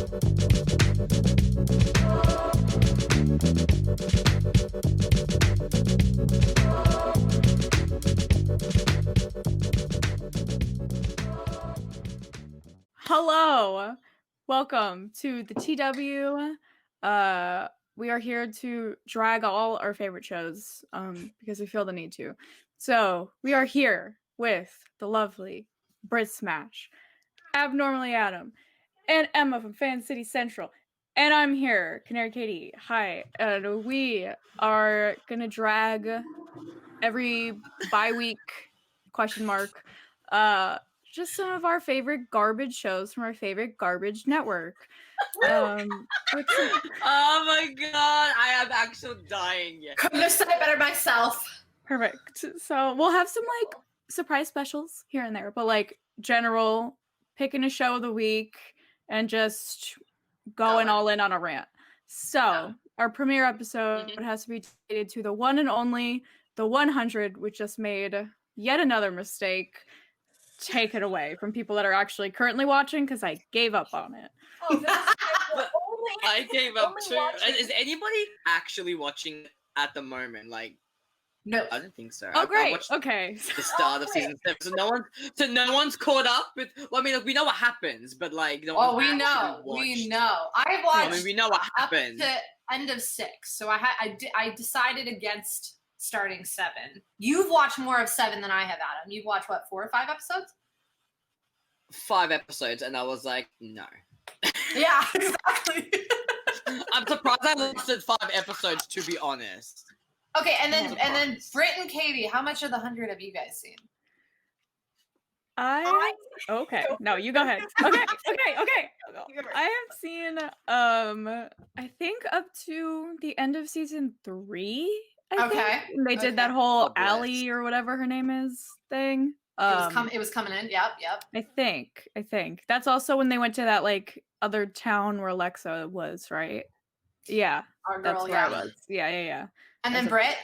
Hello, welcome to the TW. We are here to drag all our favorite shows because we feel the need to. So we are here with the lovely Brit Smash, Abnormally Adam, and Emma from Fan City Central. And I'm here, Canary Katie. Hi. And we are gonna drag every bi-week ? Just some of our favorite garbage shows from our favorite garbage network. Oh my god, I am actually dying yet. Couldn't have said it better myself. Perfect. So we'll have some like surprise specials here and there, but like general picking a show of the week and just going all in on a rant. So our premiere episode has to be dedicated to the one and only, the 100, which just made yet another mistake. Take it away from people that are actually currently watching, because I gave up on it. Oh, I gave up too. Is anybody actually watching at the moment? Like, no, I don't think so. Oh, great. Okay. The start of season 7, so no one's caught up with. Well, I mean, we know what happens, but like, no one's we know. I watched. I mean, we know what happens. Up to end of 6, so I decided against starting 7. You've watched more of 7 than I have, Adam. You've watched what, 4 or 5 episodes? 5 episodes, and I was like, no. Yeah, exactly. I'm surprised I lasted 5 episodes, to be honest. Okay, and then Brit and Katie, how much of the 100 have you guys seen? Okay. No, you go ahead. Okay. I have seen I think up to the end of season 3. I think. They did that whole Allie or whatever her name is thing. It was coming in. Yep. I think that's also when they went to that like other town where Alexa was, right? Yeah. Our girl, that's where I was. Yeah. And then Brit?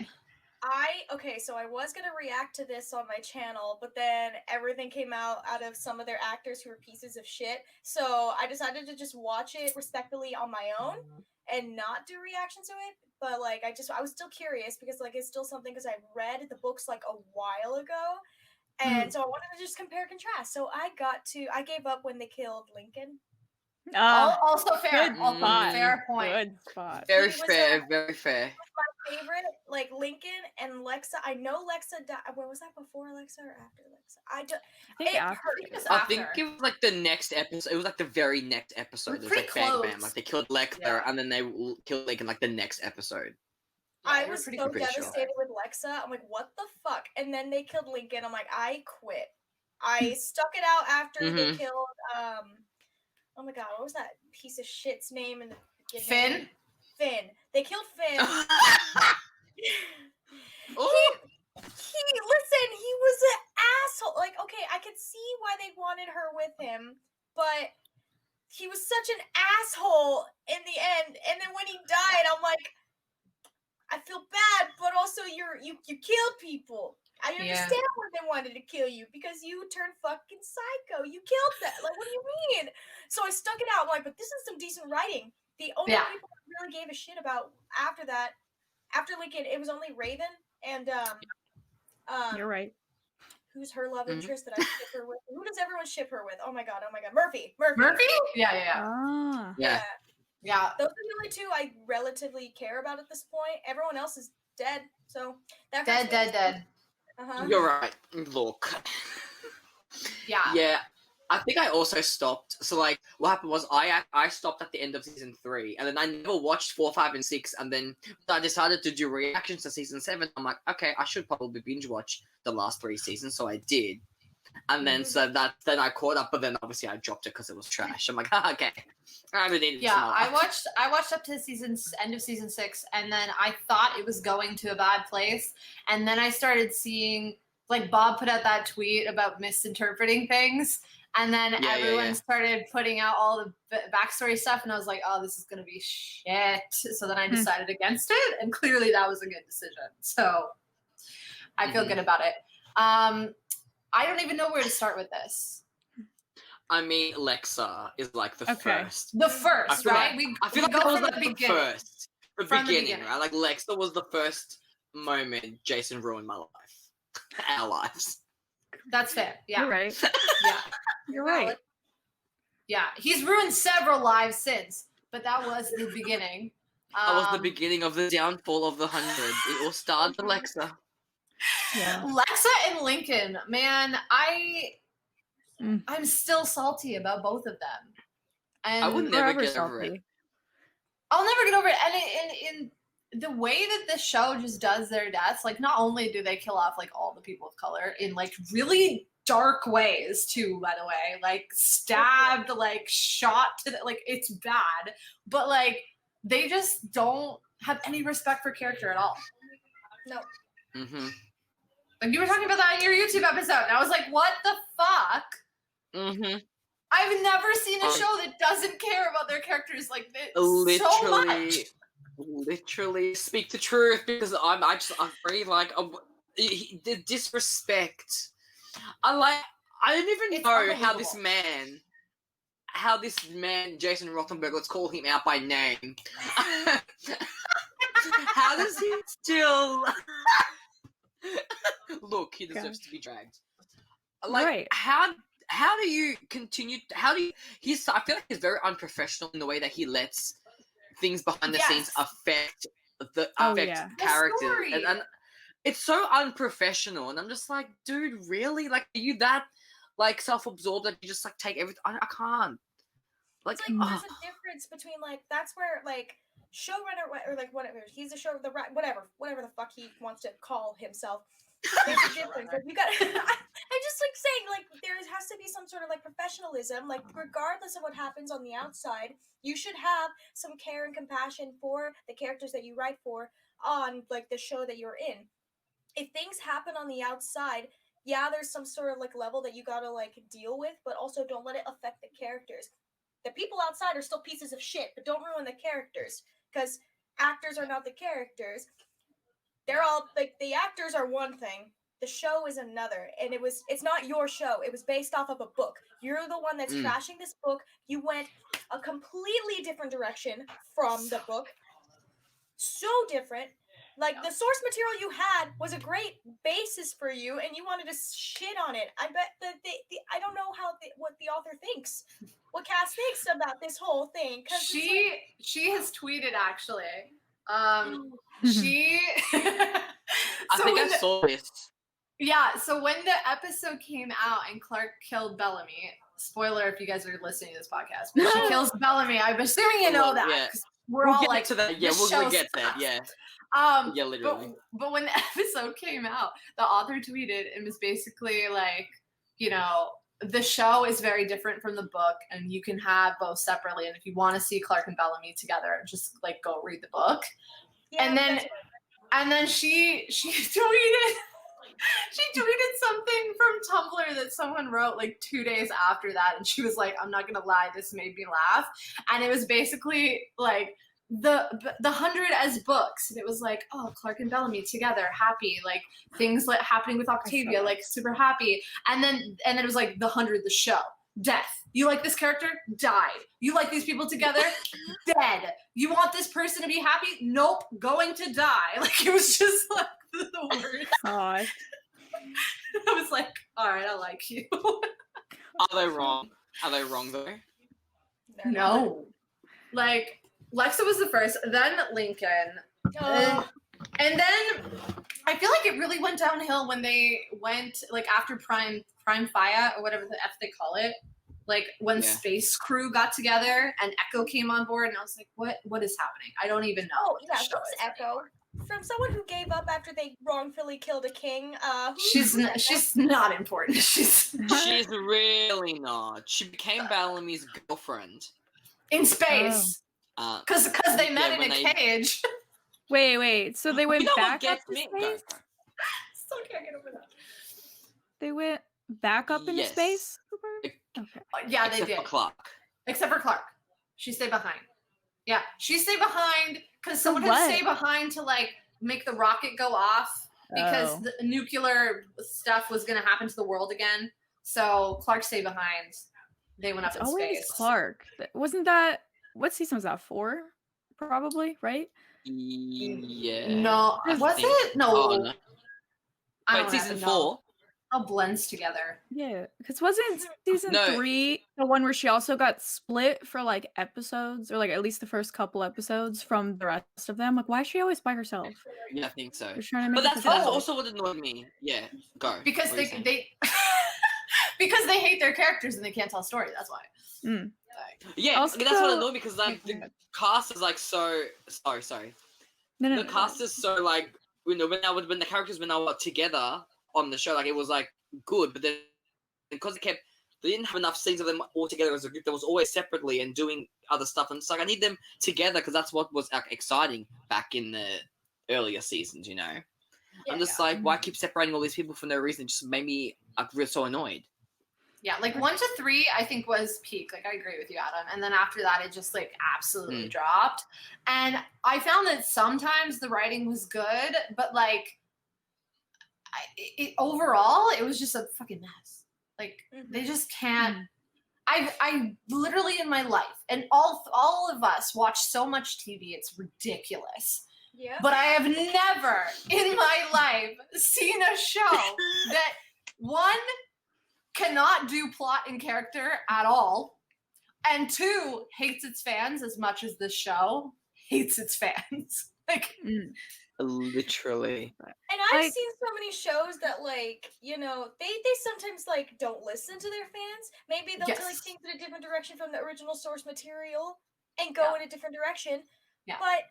So I was gonna react to this on my channel, but then everything came out of some of their actors who were pieces of shit. So I decided to just watch it respectfully on my own and not do reactions to it. But like I was still curious because like it's still something, because I read the books like a while ago. And so I wanted to just compare and contrast. So I gave up when they killed Lincoln. Also fair. Good spot. Fair point. Good spot. Very fair. Very fair. My favorite, like Lincoln and Lexa. I know Lexa died. Where was that, before Lexa or after Lexa? I think it was like the next episode. It was like the very next episode. It was like bam, bam. Like they killed Lexa, and then they killed Lincoln like the next episode. I was so devastated with Lexa. I'm like, what the fuck? And then they killed Lincoln. I'm like, I quit. I stuck it out after they killed, oh my god, what was that piece of shit's name in the beginning? Finn. They killed Finn. He was an asshole. Like, okay, I could see why they wanted her with him, but he was such an asshole in the end. And then when he died, I'm like, I feel bad, but also you killed people. I understand why they wanted to kill you, because you turned fucking psycho. You killed them. Like, what do you mean? So I stuck it out. I'm like, but this is some decent writing. The only people I really gave a shit about after Lincoln, it was only Raven and you're right. Who's her love interest that I ship her with? Who does everyone ship her with? Oh my god, Murphy. Yeah. Yeah. Those are the only 2 I relatively care about at this point. Everyone else is dead. So that dead. You're right. Look. Yeah. I think I also stopped. So like, what happened was I stopped at the end of season 3, and then I never watched 4, 5, and 6. And then I decided to do reactions to season 7. I'm like, okay, I should probably binge watch the last 3 seasons. So I did. And then then I caught up, but then obviously I dropped it because it was trash. I'm like, okay, I really need I watched up to end of season 6, and then I thought it was going to a bad place, and then I started seeing, like, Bob put out that tweet about misinterpreting things, and then everyone started putting out all the backstory stuff, and I was like, oh, this is gonna be shit. So then I decided against it, and clearly that was a good decision. So I feel good about it. I don't even know where to start with this. I mean, Lexa is like the Okay. first. The I first, feel right? I feel we like go that was from like the the beginning. first. The From the beginning, beginning. right? Like Lexa was the first moment Jason ruined my life. Our lives. That's fair. Yeah. You're right. Yeah. You're right. Yeah. He's ruined several lives since, but that was the beginning. That was the beginning of the downfall of the 100. It all started with Lexa. Yeah. Lexa and Lincoln, man, I'm still salty about both of them. And I would never Forever get over it. salty. I'll never get over it. And in the way that the show just does their deaths, like not only do they kill off like all the people of color in like really dark ways too, by the way, like stabbed, like shot to the, like it's bad, but like they just don't have any respect for character at all. No. Mm-hmm. Like you were talking about that in your YouTube episode, and I was like, what the fuck? Mm-hmm. I've never seen a show that doesn't care about their characters like this so much. Literally speak the truth, because I'm very like the disrespect. I don't even It's know how this unbelievable. man Jason Rothenberg, let's call him out by name. How does he still look? He deserves to be dragged. Like Right. how do you continue? He's I feel like he's very unprofessional in the way that he lets things behind the scenes affect yeah. characters, The story. and it's so unprofessional. And I'm just like, dude, really? Like, are you that like self-absorbed that you just like take everything? I can't. Like, It's like there's a difference between like that's where like showrunner or like whatever he's a show whatever the fuck he wants to call himself. There's a difference. Like you got. I'm just like saying like there has to be some sort of like professionalism. Like regardless of what happens on the outside, you should have some care and compassion for the characters that you write for on like the show that you're in. If things happen on the outside, yeah, there's some sort of like level that you gotta like deal with, but also don't let it affect the characters. The people outside are still pieces of shit, but don't ruin the characters because actors are not the characters. They're all like the actors are one thing, the show is another, and it's not your show. It was based off of a book. You're the one that's trashing this book. You went a completely different direction from the book. So different. Like the source material you had was a great basis for you, and you wanted to shit on it. I bet I don't know what the author thinks, what Cass thinks about this whole thing. She has tweeted actually. She. I think I saw this. Yeah, so when the episode came out and Clark killed Bellamy, spoiler if you guys are listening to this podcast, but she kills Bellamy. I'm assuming you know that. Yeah. We're We'll all get like, to that. Yeah, we'll get that. Yeah. Yeah, literally. But when the episode came out, the author tweeted and was basically like, you know, the show is very different from the book, and you can have both separately. And if you want to see Clark and Bellamy together, just like go read the book. Yeah, and then she tweeted. She tweeted something from Tumblr that someone wrote like 2 days after that, and she was like, I'm not gonna lie, this made me laugh. And it was basically like the 100 as books, and it was like, oh, Clark and Bellamy together, happy, like things like happening with Octavia, like super happy. And then it was like the 100 the show, death. You like this character? Died. You like these people together? Dead. You want this person to be happy? Nope, going to die. Like it was just like the worst. God. I was like, all right, I like you. Are they wrong? Are they wrong though? No. Like Lexa was the first, then Lincoln, and then I feel like it really went downhill when they went like after Prime Fire or whatever the F they call it. Like when Space Crew got together and Echo came on board, and I was like, what is happening? I don't even know. Oh yeah, who's Echo? From someone who gave up after they wrongfully killed a king. She's not important. She's really not. She became Bellamy's girlfriend in space. Because they met in a cage. Wait. So they went back up to space? Still can't get over that. They went back up into space? Okay. Yeah, they did. Except for Clark. She stayed behind. Yeah, she stayed behind because someone had to stay behind to like make the rocket go off because the nuclear stuff was going to happen to the world again. So Clark stayed behind. they went up It's in always space. Clark. Wasn't that what season was that? 4, probably, right? Yeah. No, I was think. it? No. Oh no. I Wait, don't season even 4. know. All blends together. Yeah, because wasn't season No. 3 the one where she also got split for like episodes, or like at least the first couple episodes from the rest of them? Like, why is she always by herself? Yeah, I think so. They're trying to But make it that's fulfilling. also what annoyed me. Yeah, go. Because What are you saying? they because they hate their characters and they can't tell a story. That's why. Mm. Yeah, Also- that's what annoyed me because like the cast is like so. Sorry. No, The cast is so like when the characters when they were together on the show, like it was like good, but then because they didn't have enough scenes of them all together as a group. There was always separately and doing other stuff, and it's like I need them together because that's what was like, exciting back in the earlier seasons. You know, I'm just like, why keep separating all these people for no reason? It just made me like real so annoyed. Yeah, like 1 to 3, I think was peak. Like I agree with you, Adam. And then after that, it just like absolutely dropped. And I found that sometimes the writing was good, but like overall, it was just a fucking mess. Like they just can't. I literally in my life, and all of us watch so much TV, it's ridiculous. Yeah. But I have never in my life seen a show that one cannot do plot and character at all, and 2 hates its fans as much as this show hates its fans. Like Literally. And I've seen so many shows that, like, you know, they sometimes like don't listen to their fans. Maybe they'll like think in a different direction from the original source material and go in a different direction. Yeah. But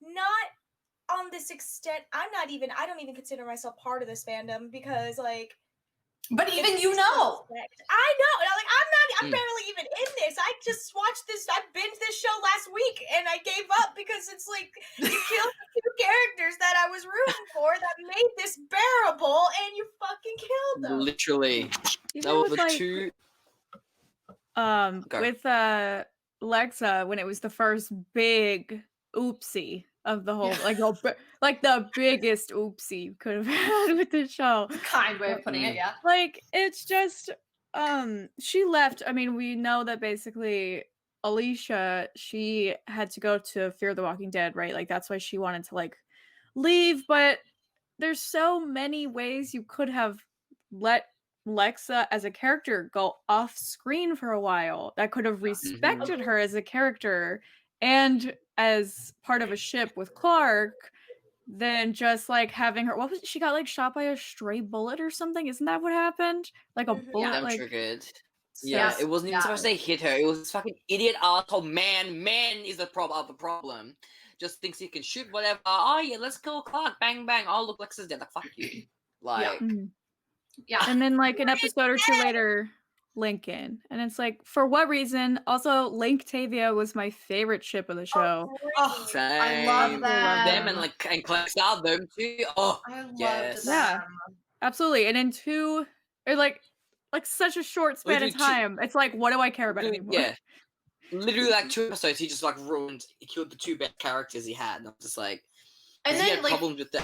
not on this extent. I don't even consider myself part of this fandom because like but even you know. I know. And I'm barely even in this. I just watched this. I binged this show last week and I gave up because it's like you killed the 2 characters that I was rooting for that made this bearable and you fucking killed them. Literally. Even That was with, the like, 2. with Lexa, when it was the first big oopsie of the whole, like the biggest oopsie you could have had with the show. Kind way of putting it, yeah. Like it's just she left. I mean, we know that basically Alicia, she had to go to Fear the Walking Dead, right? Like that's why she wanted to like leave, but there's so many ways you could have let Lexa as a character go off screen for a while that could have respected her as a character and as part of a ship with Clark than just like having her she got like shot by a stray bullet or something. Isn't that what happened? Like a bullet I'm like triggered. Yeah, it wasn't even supposed to hit her. It was this fucking idiot asshole man is the problem. Just thinks he can shoot whatever. Oh yeah, let's kill Clark. Bang bang. Oh look, Lexa's dead. Like fuck you. Like Yeah. And then like an episode or 2 later, Lincoln. And it's like, for what reason? Also, Link Tavia was my favorite ship of the show. Oh, same. I love them and Clark Star, them too. Oh I loved yes. them. Yeah. Absolutely. And in 2 or like such a short span of time, it's like, what do I care about anymore? Yeah. Literally like 2 episodes, he just like he killed the 2 best characters he had. And I'm just like, and he then had like problems with the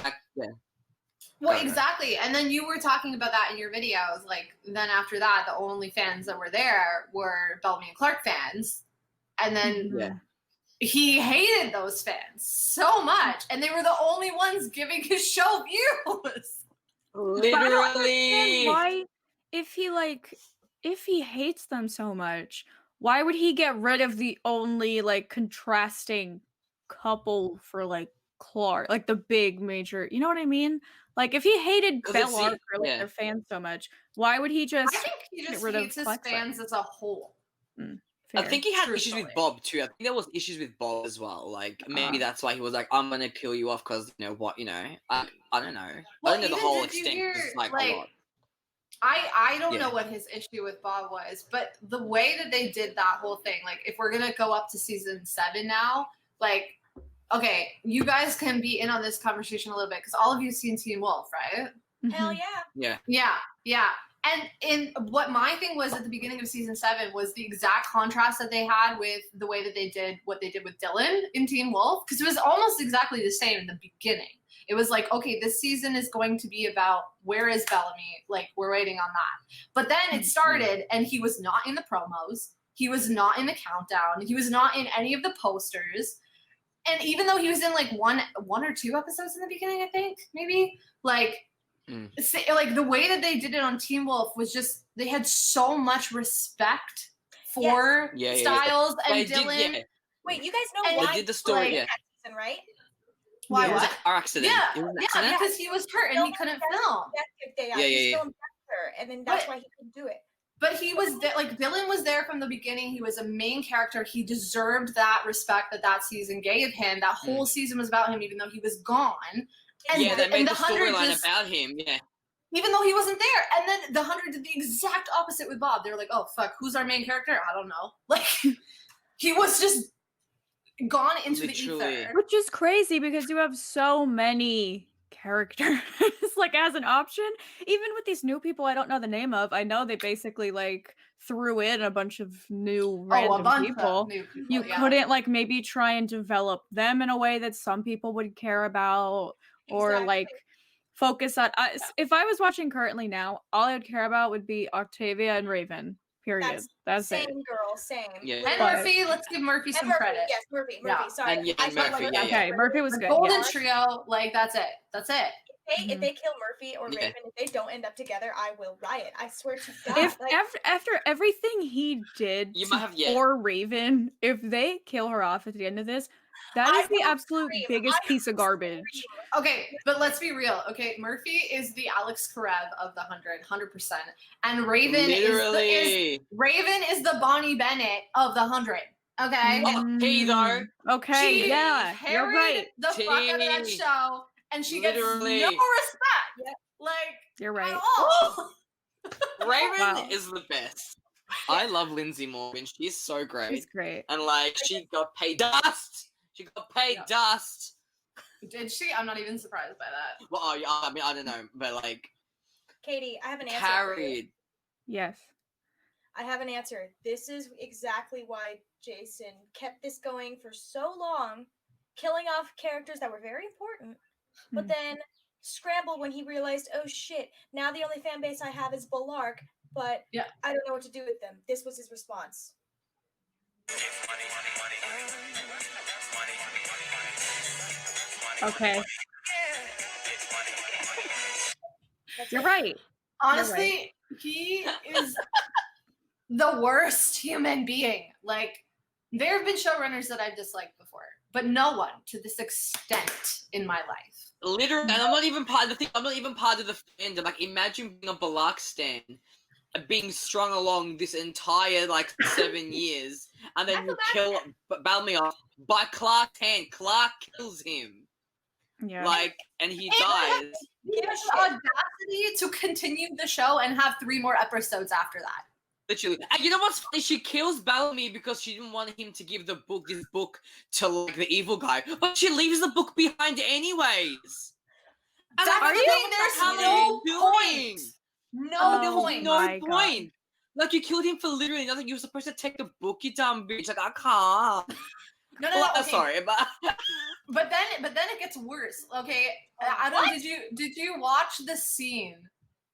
well, exactly. And then you were talking about that in your videos. Like, then after that, the only fans that were there were Bellamy and Clark fans. And then he hated those fans so much. And they were the only ones giving his show views. Literally. Why, if he hates them so much, why would he get rid of the only like contrasting couple for like Clark, like the big major, you know what I mean? Like if he hated Bellark or like their fans so much, why would he just I think he just rid hates of his fans as a whole. I think he had issues with Bob too. I think there was issues with Bob as well. Like maybe that's why he was like, "I'm gonna kill you off," because you know what, you know. I don't know. Well, I don't know the whole extent. It's like a lot. I don't know what his issue with Bob was, but the way that they did that whole thing, like if we're gonna go up to season 7 now, like, okay, you guys can be in on this conversation a little bit because all of you seen Teen Wolf, right? Hell yeah. Yeah. And in what my thing was at the beginning of season 7 was the exact contrast that they had with the way that they did what they did with Dylan in Teen Wolf, because it was almost exactly the same in the beginning. It was like, okay, this season is going to be about where is Bellamy? Like, we're waiting on that. But then it started, and he was not in the promos. He was not in the countdown. He was not in any of the posters. And even though he was in like one or two episodes in the beginning, I think maybe like the way that they did it on Teen Wolf was just they had so much respect for Styles and Dylan. Wait, you guys know why they did the story? that season, right? Why? It was What? a car accident. Yeah, It was an accident? because he was hurt and he couldn't film. He was filmed better, and then that's why he couldn't do it. But he was like Dylan was there from the beginning. He was a main character. He deserved that respect that season gave him. That whole season was about him, even though he was gone. And they made the 100 storyline about him. Yeah, even though he wasn't there. And then the 100 did the exact opposite with Bob. They were like, "Oh fuck, who's our main character? I don't know." Like he was just gone into the ether, which is crazy because you have so many characters like as an option. Even with these new people I don't know the name of, I know they basically like threw in a bunch of new random people. You couldn't like maybe try and develop them in a way that some people would care about, or like focus on if I was watching currently now, all I would care about would be Octavia and Raven. Period. That's same it. Girl, same. Yeah. And Murphy, let's give Murphy some credit. Yes, Murphy. Sorry. Okay, Murphy was good. Golden trio, like that's it. If they kill Murphy or Raven, if they don't end up together, I will riot. I swear to God. If after everything he did for Raven, if they kill her off at the end of this, that is the absolute biggest piece of garbage. Okay, but let's be real. Okay, Murphy is the Alex Karev of the 100%, and Raven is the Bonnie Bennett of the 100. Okay. Okay, though. Okay, she you're right. The fuck out of that show, and she gets no respect. Like you're right. At all. Raven is the best. I love Lindsay Morgan. She's so great. She's great, and like she got paid dust. She got paid dust. Did she? I'm not even surprised by that. Well, I mean, I don't know, but like, Katie, I have an answer. Carried. Yes. I have an answer. This is exactly why Jason kept this going for so long, killing off characters that were very important, but then scrambled when he realized, oh shit, now the only fan base I have is Balark, but I don't know what to do with them. This was his response. Okay. You're right. Honestly, he is the worst human being. Like, there have been showrunners that I've disliked before, but no one to this extent in my life. Literally, and I'm not even part of the thing. I'm not even part of the fandom. Like, imagine being a Balark stan, being strung along this entire 7 years, and then you kill Bellamy off by Clark's hand. Clark kills him. Yeah. And he dies. He has the audacity to continue the show and have 3 more episodes after that. Literally. And you know what's funny? She kills Bellamy because she didn't want him to give this book to the evil guy. But she leaves the book behind anyways. And there's no point. No point. Like, you killed him for literally nothing. You were supposed to take the book, you dumb bitch. Like, I can't. No. Okay. Sorry, but then it gets worse. Okay, I don't. Did you watch the scene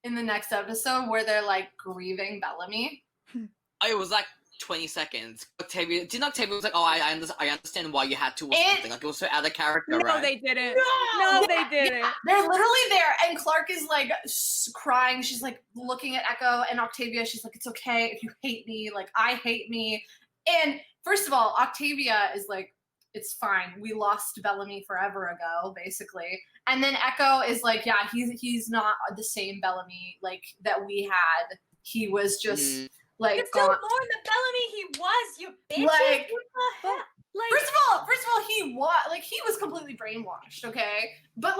in the next episode where they're grieving Bellamy? It was 20 seconds. Octavia was like, "Oh, I understand why you had to," or something. It was so out of character. No, they didn't. No, they didn't. Yeah, they're literally there, and Clark is crying. She's looking at Echo, and Octavia. She's like, "It's okay if you hate me. I hate me." And first of all, Octavia is it's fine. We lost Bellamy forever ago, basically. And then Echo is yeah, he's not the same Bellamy that we had. He was just you're still more than Bellamy he was, you bitch. What the hell? First of all, he was completely brainwashed, okay? But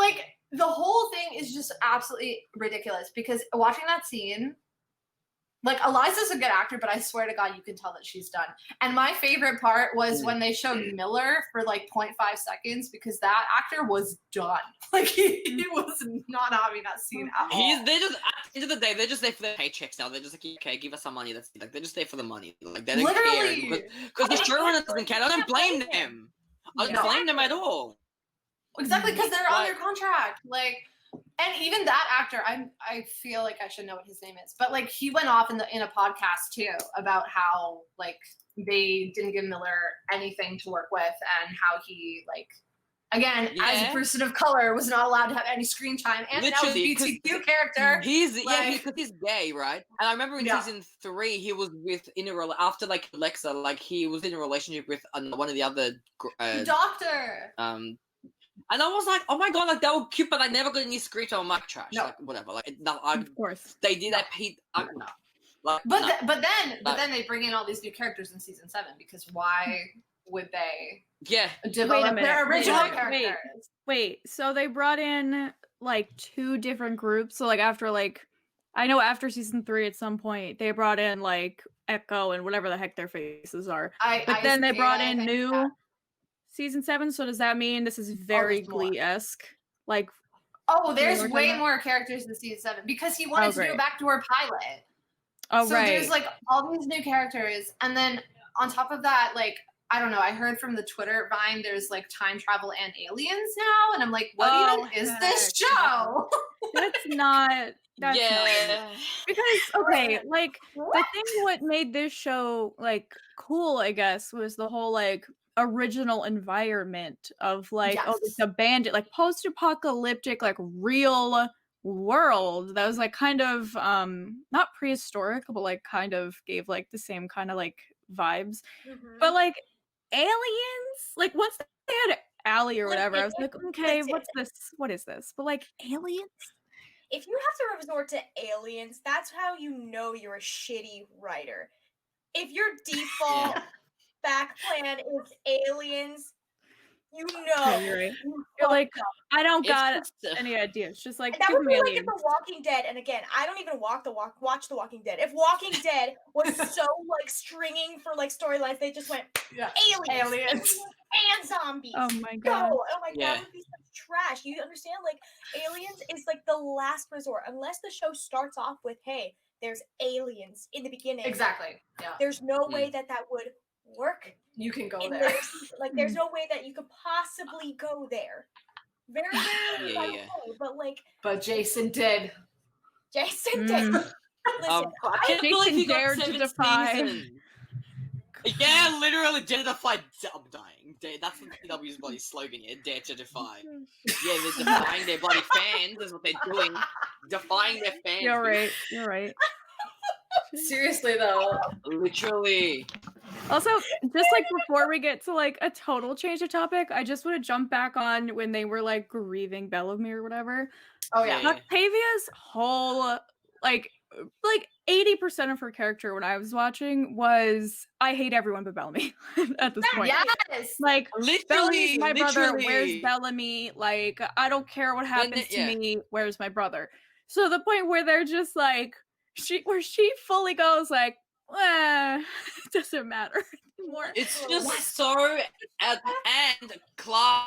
the whole thing is just absolutely ridiculous because watching that scene, Eliza's a good actor, but I swear to God, you can tell that she's done. And my favorite part was when they showed Miller for 0.5 seconds because that actor was done. He was not having that scene at all. They just, at the end of the day, they're just there for their paychecks now. They're just okay, give us some money. That's they're just there for the money. They don't care because the showrunner doesn't care. I don't blame them. I don't blame them at all. Exactly, because they're on Like- their contract. Like, and even that actor, I feel like I should know what his name is, but like he went off in a podcast too about how like they didn't give Miller anything to work with and how he like again as a Yeah. person of color was not allowed to have any screen time and an Literally, LGBTQ character. He's Like- because he's gay, right? And I remember in Yeah. season 3, he was after like Alexa, like he was in a relationship with one of the other Doctor. and I was like, oh my god, like they were cute, but I never got any screen time. I'm like trash, No. like whatever, like Of course. they did No. that. No. Like, But no. but then they bring in all these new characters in season 7 because why would they Yeah, develop minute, their wait a original minute, characters? Wait, so they brought in like 2 different groups. So like after like I know after season 3 at some point they brought in like Echo and whatever the heck their faces are. But then they brought in new season 7. So does that mean this is very there's more. Glee-esque? Like Oh, there's we're talking way about? more characters in season 7 because he wanted to do a great. backdoor pilot. oh So right. there's like all these new characters, and then on top of that, like I don't know, I heard from the Twitter Vine there's like time travel and aliens now, and I'm like, what Oh, even is this heck show? That's not that's yeah. not because okay, like the thing what made this show like cool, I guess, was the whole like original environment of like oh Yes. it's abandoned like post-apocalyptic like real world that was like kind of not prehistoric but like kind of gave like the same kind of like vibes but like aliens like once they had Allie or whatever I was like okay what is this but like aliens. If you have to resort to aliens, that's how you know you're a shitty writer. If your default back plan is aliens, you know. Yeah, you're right. you You're like, fucked up. I don't It's got just, any ideas. Just like That give would me be like aliens. if The Walking Dead, and again, I don't even watch The Walking Dead. If Walking Dead was so like stringing for like storylines, they just went aliens and zombies. Oh my Go! god. Oh my god, Yeah. that would be such trash. You understand? Like aliens is like the last resort, unless the show starts off with, "Hey, there's aliens" in the beginning. Exactly. Yeah. There's no way that would work. You can go In there. like, there's no way that you could possibly go there. Very rarely, Yeah, I yeah, would yeah. say, but like But Jason did. Jason did. Listen, I can't Jason believe he got dared to 7 defy. seasons. Yeah, literally, dare to defy. I'm dying. That's the CW's bloody slogan. Yeah, dare to defy. Yeah, they're defying their bloody fans. That's what they're doing. Defying their fans. You're dude. right. You're right. Seriously though. Literally. Also, just like before we get to like a total change of topic, I just want to jump back on when they were like grieving Bellamy or whatever. Oh yeah. Yeah. Octavia's whole like 80% of her character when I was watching was I hate everyone but Bellamy at this point. Yes. Like Literally, Bellamy's my brother. Where's literally. Bellamy? Like I don't care what happens yeah. to me. Where's my brother? So the point where they're just like she fully goes like, it doesn't matter anymore. It's just so. And Clark,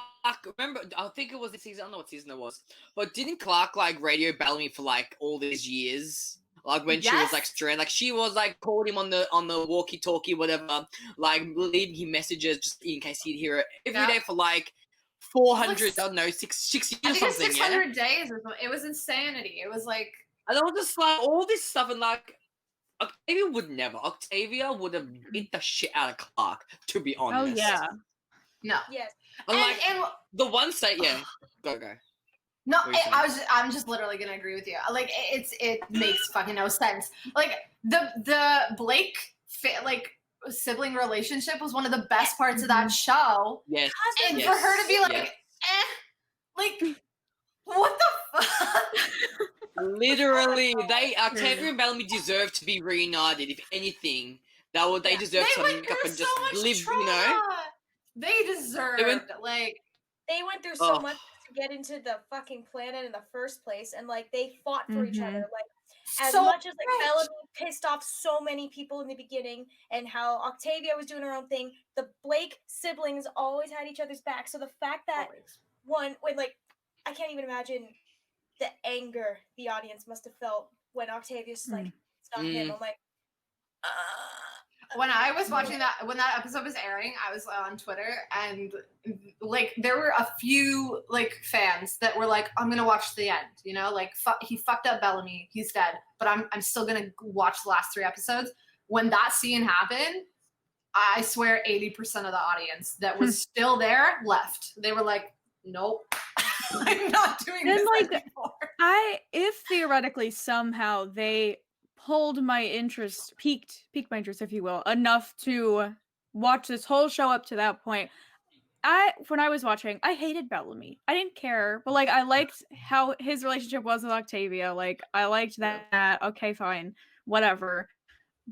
remember? I think it was this season. I don't know what season it was, but didn't Clark like radio Bellamy for like all these years? Like when she was like stranded, like she was like called him on the walkie-talkie, whatever, like leaving him messages just in case he'd hear it every day for like 400. I don't know, six years I or think it's something. 600 days or something. It was insanity. It was like And I was just like all this stuff, and like Octavia would never. Octavia would have beat the shit out of Clark, to be Oh honest. yeah. no. yes. And, like And the one state, yeah. Go. no, What are you saying? I'm just literally gonna agree with you. Like it makes fucking no sense. Like the Blake sibling relationship was one of the best parts of that show, Yes. and yes, for her to be like, yes. like what the fuck? Literally, Octavia and Bellamy deserve to be reunited. If anything, they deserve to went make up through and so just much live. trauma. You know, They deserved like They went through so Oh. much to get into the fucking planet in the first place, and like they fought for each other. Like as so much as like much. Bellamy pissed off so many people in the beginning, and how Octavia was doing her own thing, the Blake siblings always had each other's back. So the fact that when like I can't even imagine the anger the audience must have felt when Octavia's like, it's not him. I'm like, when I was watching that, when that episode was airing, I was on Twitter, and like there were a few like fans that were like, "I'm gonna watch the end," you know, like he fucked up Bellamy, he's dead, but I'm still gonna watch the last 3 episodes. When that scene happened, I swear 80% of the audience that was still there left. They were like, "Nope, I'm not doing And this like, anymore." if theoretically somehow they pulled my interest, piqued my interest, if you will, enough to watch this whole show up to that point. When I was watching, I hated Bellamy. I didn't care, but like I liked how his relationship was with Octavia. Like I liked that. Okay, fine, whatever.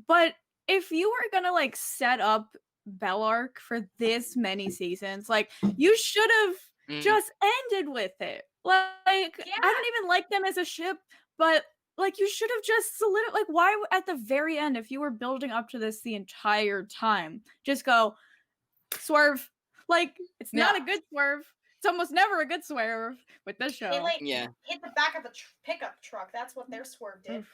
But if you were gonna like set up Bellark for this many seasons, like you should have just ended with it. Like I don't even like them as a ship, but like you should have just solidified. Like why at the very end, if you were building up to this the entire time, just go swerve. Like it's not a good swerve. It's almost never a good swerve with this show. They like hit the back of a pickup truck. That's what their swerve did.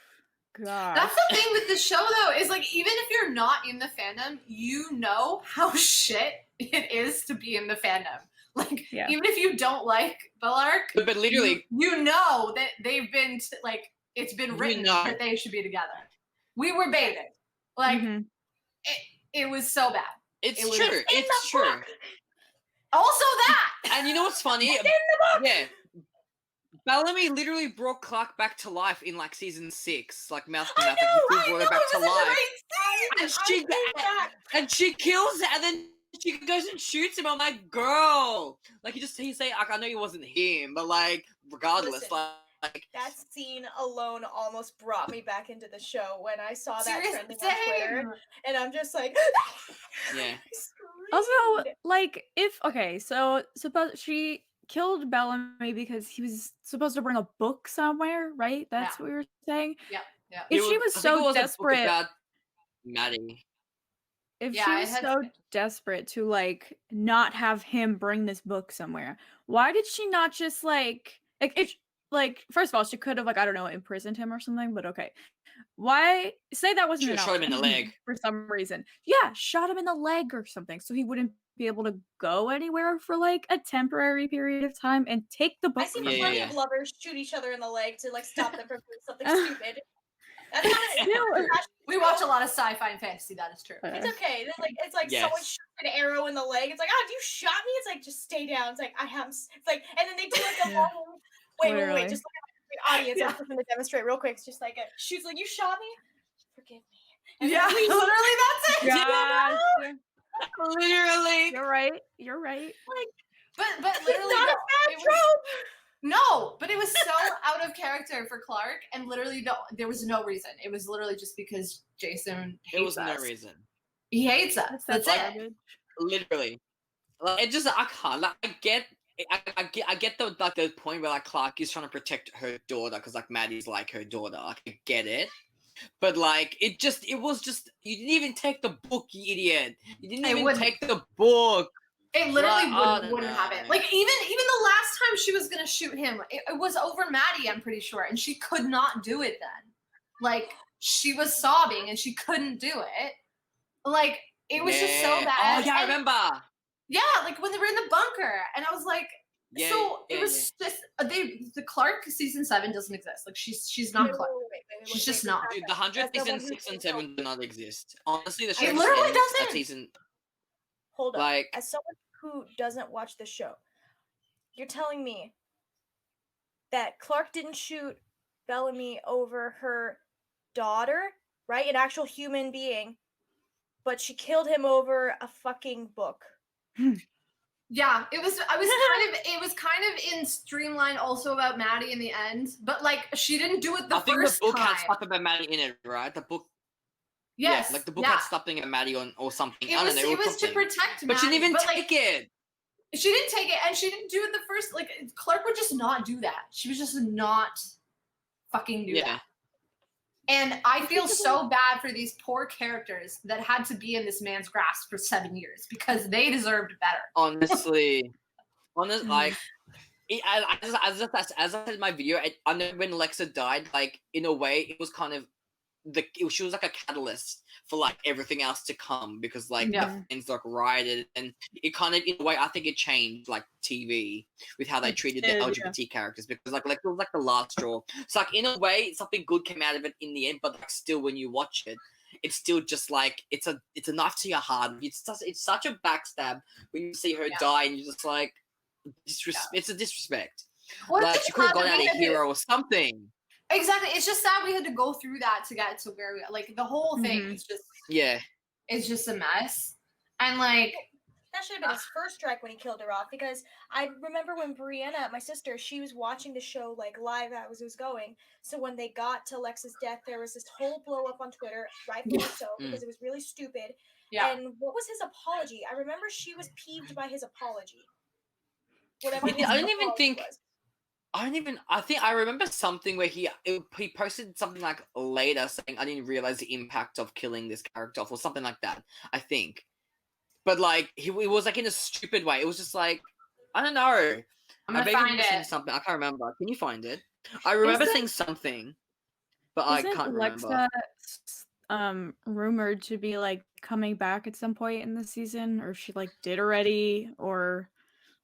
God. That's the thing with this show, though, is like even if you're not in the fandom, you know how shit it is to be in the fandom. Like even if you don't like Bellark, but literally, you know that they've been like it's been written that they should be together. We were baited. Like it was so bad. It's true. It's true. Book. Also that. And you know what's funny? It's in the book. Yeah. Bellamy literally brought Clark back to life in like season 6, like mouth to mouth. Like, he brought her back to life. And she kills it, and then she goes and shoots him. I'm like, girl, like he say, like, I know he wasn't him, but like, regardless, Listen, like that scene alone almost brought me back into the show when I saw that trending on Twitter, and I'm just like, yeah. Also, like, so suppose she killed Bellamy because he was supposed to bring a book somewhere, right? That's what we were saying. Yeah. If she was so desperate about Maddie. If she was so desperate to like not have him bring this book somewhere, why did she not just like first of all, she could have like, I don't know, imprisoned him or something, but okay. Why say that wasn't enough? Shot him in the leg for some reason. Yeah, shot him in the leg or something so he wouldn't be able to go anywhere for like a temporary period of time and take the book. I see plenty of lovers shoot each other in the leg to like stop them from doing something stupid. That's not we watch a lot of sci-fi and fantasy. That is true. It's okay. It's like someone shoots an arrow in the leg. It's like, oh, you shot me. It's like, just stay down. It's like I have. It's like, and then they do like a long. Wait. Just look at the audience. I'm just gonna demonstrate real quick. It's just like shoots like, you shot me. Forgive me. And literally that's it. Yeah. Literally. You're right. Like, but literally, not a bad trope. No, but it was so out of character for Clark, and literally there was no reason. It was literally just because Jason hates us. It was no reason. He hates us. That's it. Literally, like, it just I can't. Like, I get the like the point where like Clark is trying to protect her daughter because like Maddie's like her daughter. Like, I get it. But like it was just you didn't even take the book, you idiot. You didn't even take the book. It literally wouldn't happen. Like even the last time she was gonna shoot him, it was over Maddie, I'm pretty sure, and she could not do it then. Like she was sobbing and she couldn't do it. Like it was just so bad. Oh yeah, I remember. Yeah, like when they were in the bunker, and I was like, it was just the Clark season 7 doesn't exist. Like she's not Clark. She's just not. Dude, the 100th season 6 and 7 do not exist. Honestly, the show it literally doesn't. That season. Hold on. Like, as someone who doesn't watch the show, you're telling me that Clark didn't shoot Bellamy over her daughter, right? An actual human being, but she killed him over a fucking book. Yeah, it was kind of in Streamline also about Maddie in the end, but like she didn't do it the first time. I think the book had stuff about Maddie in it, right? The book. Yes. Yeah, like the book had something about Maddie or something. It was to protect Maddie. But she didn't even take it. She didn't take it, and she didn't do it the first. Like Clark would just not do that. She was just not fucking do that. And I feel so bad for these poor characters that had to be in this man's grasp for 7 years because they deserved better. Honestly, like, as I said in my video, I know when Alexa died, like in a way, it was kind of she was like a catalyst for like everything else to come, because like Yeah. the fans like rioted, and it kind of, in a way, I think it changed like TV with how they treated the did, yeah. LGBT characters, because like it was like the last straw. So like in a way, something good came out of it in the end, but like still, when you watch it, it's still just like it's a knife to your heart. It's such a backstab when you see her die, and you're just like, it's a disrespect. Well, Like it's she could have sad gone that out we a had to- hero or something. Exactly. It's just sad we had to go through that to get to where we like the whole thing Mhm. is just Yeah. it's just a mess. And like That should have been his first strike when he killed her off, because I remember when Brianna, my sister, she was watching the show like live as it was going. So when they got to Lex's death, there was this whole blow up on Twitter, rightfully so, because it was really stupid. yeah. And what was his apology? I remember she was peeved by his apology. Whatever I his don't even apology think- was. I think I remember something where he posted something like later saying, I didn't realize the impact of killing this character off, or something like that, I think. But like it was like in a stupid way. It was just like, I don't know. I'm gonna I find seeing it. something. I can't remember. Can you find it? I remember Isn't- seeing something, but I Isn't can't remember. Alexa rumored to be like coming back at some point in the season, or she like did already, or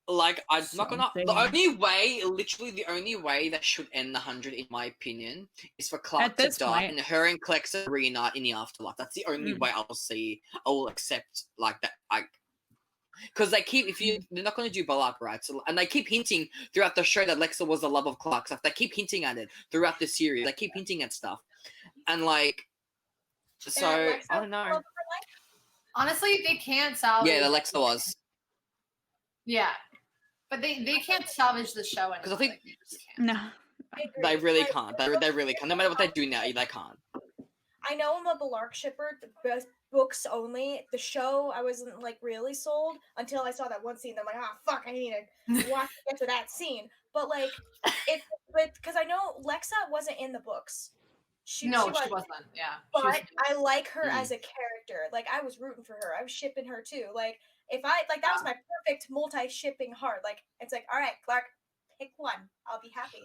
Like, I'm not gonna. Something. Literally the only way that should end the 100, in my opinion, is for Clark At to this die point. and her and Clexa reunite in the afterlife. That's the only Mm. way I'll see. I will accept like that. Because they keep, they're not going to do Balak, right? So, and they keep hinting throughout the show that Lexa was the love of Clark's. Like, they keep hinting at it throughout the series. They keep hinting at stuff, and like, so Alexa I don't know. love of her life? Honestly, they can't salvage. Yeah, Alexa was. Yeah, but they can't salvage the show anymore. 'Cause I think- Like, they just can't. no. I agree. They really Like, can't. They really can't. No matter what they do now, they can't. I know I'm a Balark shipper, the best books only. The show, I wasn't like really sold until I saw that one scene. I'm like, ah, fuck, I need to watch to get to that scene. But like, because I know Lexa wasn't in the books. She She wasn't. Yeah. But She's- I like her Mm. as a character. Like, I was rooting for her. I was shipping her too. Like, if I like, that was my perfect multi-shipping heart. Like, it's like, all right, Clark, pick one. I'll be happy.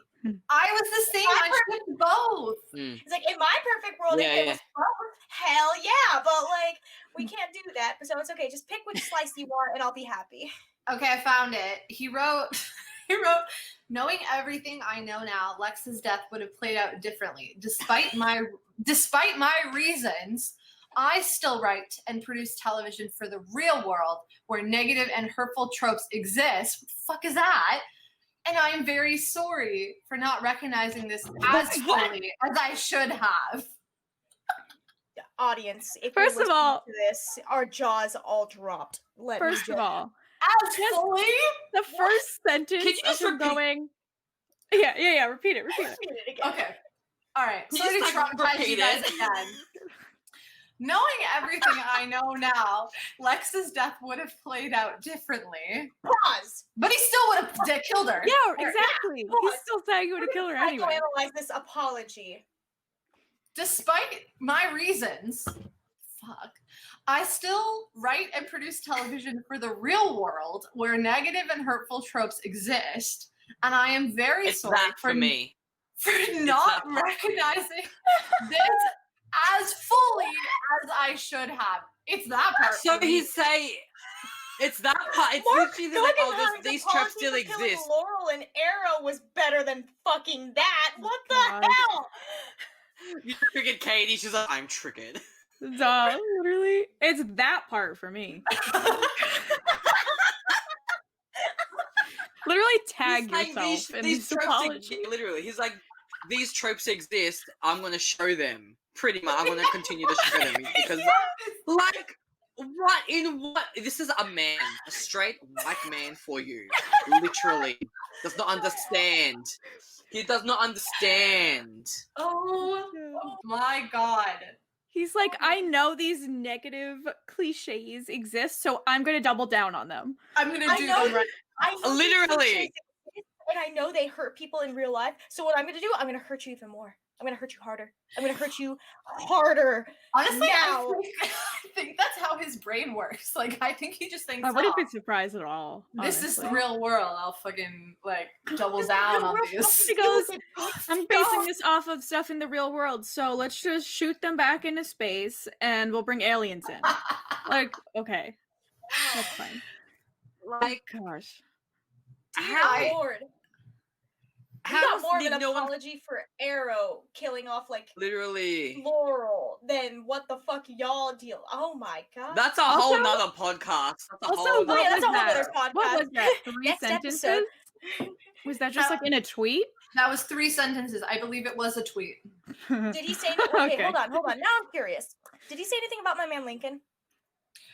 I was the same. I shipped both. It's like, in my perfect world, Yeah, if it yeah. was both, hell yeah. But like, we can't do that. So it's okay. Just pick which slice you want, and I'll be happy. Okay, I found it. He wrote, knowing everything I know now, Lex's death would have played out differently. Despite my reasons, I still write and produce television for the real world where negative and hurtful tropes exist. What the fuck is that? And I am very sorry for not recognizing this as fully as I should have. Audience, if First you're of all- listening to this, our jaws all dropped. Let me First of just- all, As Yes. fully? the first sentence Can you of just him repeat- going. Yeah. Repeat it. Repeat it again. Okay. All right. Can Sorry you to just, like, traumatize you repeat guys it? again. Knowing everything I know now, Lex's death would have played out differently. Pause. But he still would have killed her. Yeah, exactly. pause. He's still saying he would have killed her anyway. Psychoanalyze this apology. Despite my reasons, I still write and produce television for the real world where negative and hurtful tropes exist. And I am very It's sorry that for me. for that not part for me. recognizing this as fully as I should have. It's that part. So for me. he's saying, it's that part. It's Mark literally like, oh, Guggenheim's these apology tropes still for killing exist. Laurel and Arrow was better than fucking that. What the God. hell? You triggered Katie. She's like, I'm triggered. Duh, literally. It's that part for me. Literally tag He's like, yourself in these this tropes apology. literally, he's like, these tropes exist. I'm gonna show them. Pretty much, I'm gonna continue to show them because, like, what in what? This is a man, a straight white man for you. Literally, does not understand. He does not understand. Oh my god. He's like, I know these negative cliches exist, so I'm gonna double down on them. I'm gonna I do know them right. I know these Literally. cliches exist, and I know they hurt people in real life. So what I'm gonna do, I'm gonna hurt you even more. I'm gonna hurt you harder. I'm gonna hurt you harder. Honestly, now. I think that's how his brain works. Like, I think he just thinks, I wouldn't be "Oh, surprised at all. this is the honestly. real world. I'll fucking like double down on these." He goes, I'm basing this off of stuff in the real world, so let's just shoot them back into space and we'll bring aliens in. Like, okay. That's fine. Like, Gosh. Dear Lord. We how got more of did an no one apology for Arrow killing off like literally? Laurel than what the fuck y'all deal. Oh my god. That's a Also- whole nother podcast. That's a Also, whole what yeah, that's was a whole that? other podcast. What was that? 3 Next sentences? episode. Was that just like in a tweet? That was 3 sentences. I believe it was a tweet. Did he say anything? Okay, Okay. hold on. Now I'm curious. Did he say anything about my man Lincoln?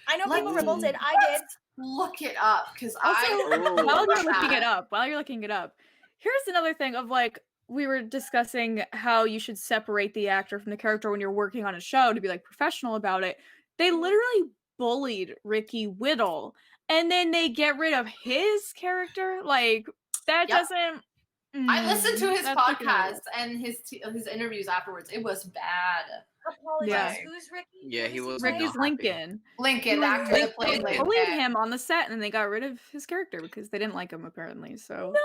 I know Let's people revolted. I did. Look it up because Also, Oh. while you're looking it up, here's another thing of like, we were discussing how you should separate the actor from the character when you're working on a show to be like professional about it. They literally bullied Ricky Whittle, and then they get rid of his character. Like, that Yep. doesn't. I listened to his that's fucking podcast and his interviews afterwards. It was bad. Apologies. Yeah. Who's Ricky? Yeah, he was playing? Ricky's not happy. Lincoln. Lincoln, the actor that played They Lincoln. bullied him on the set, and then they got rid of his character because they didn't like him apparently. So No.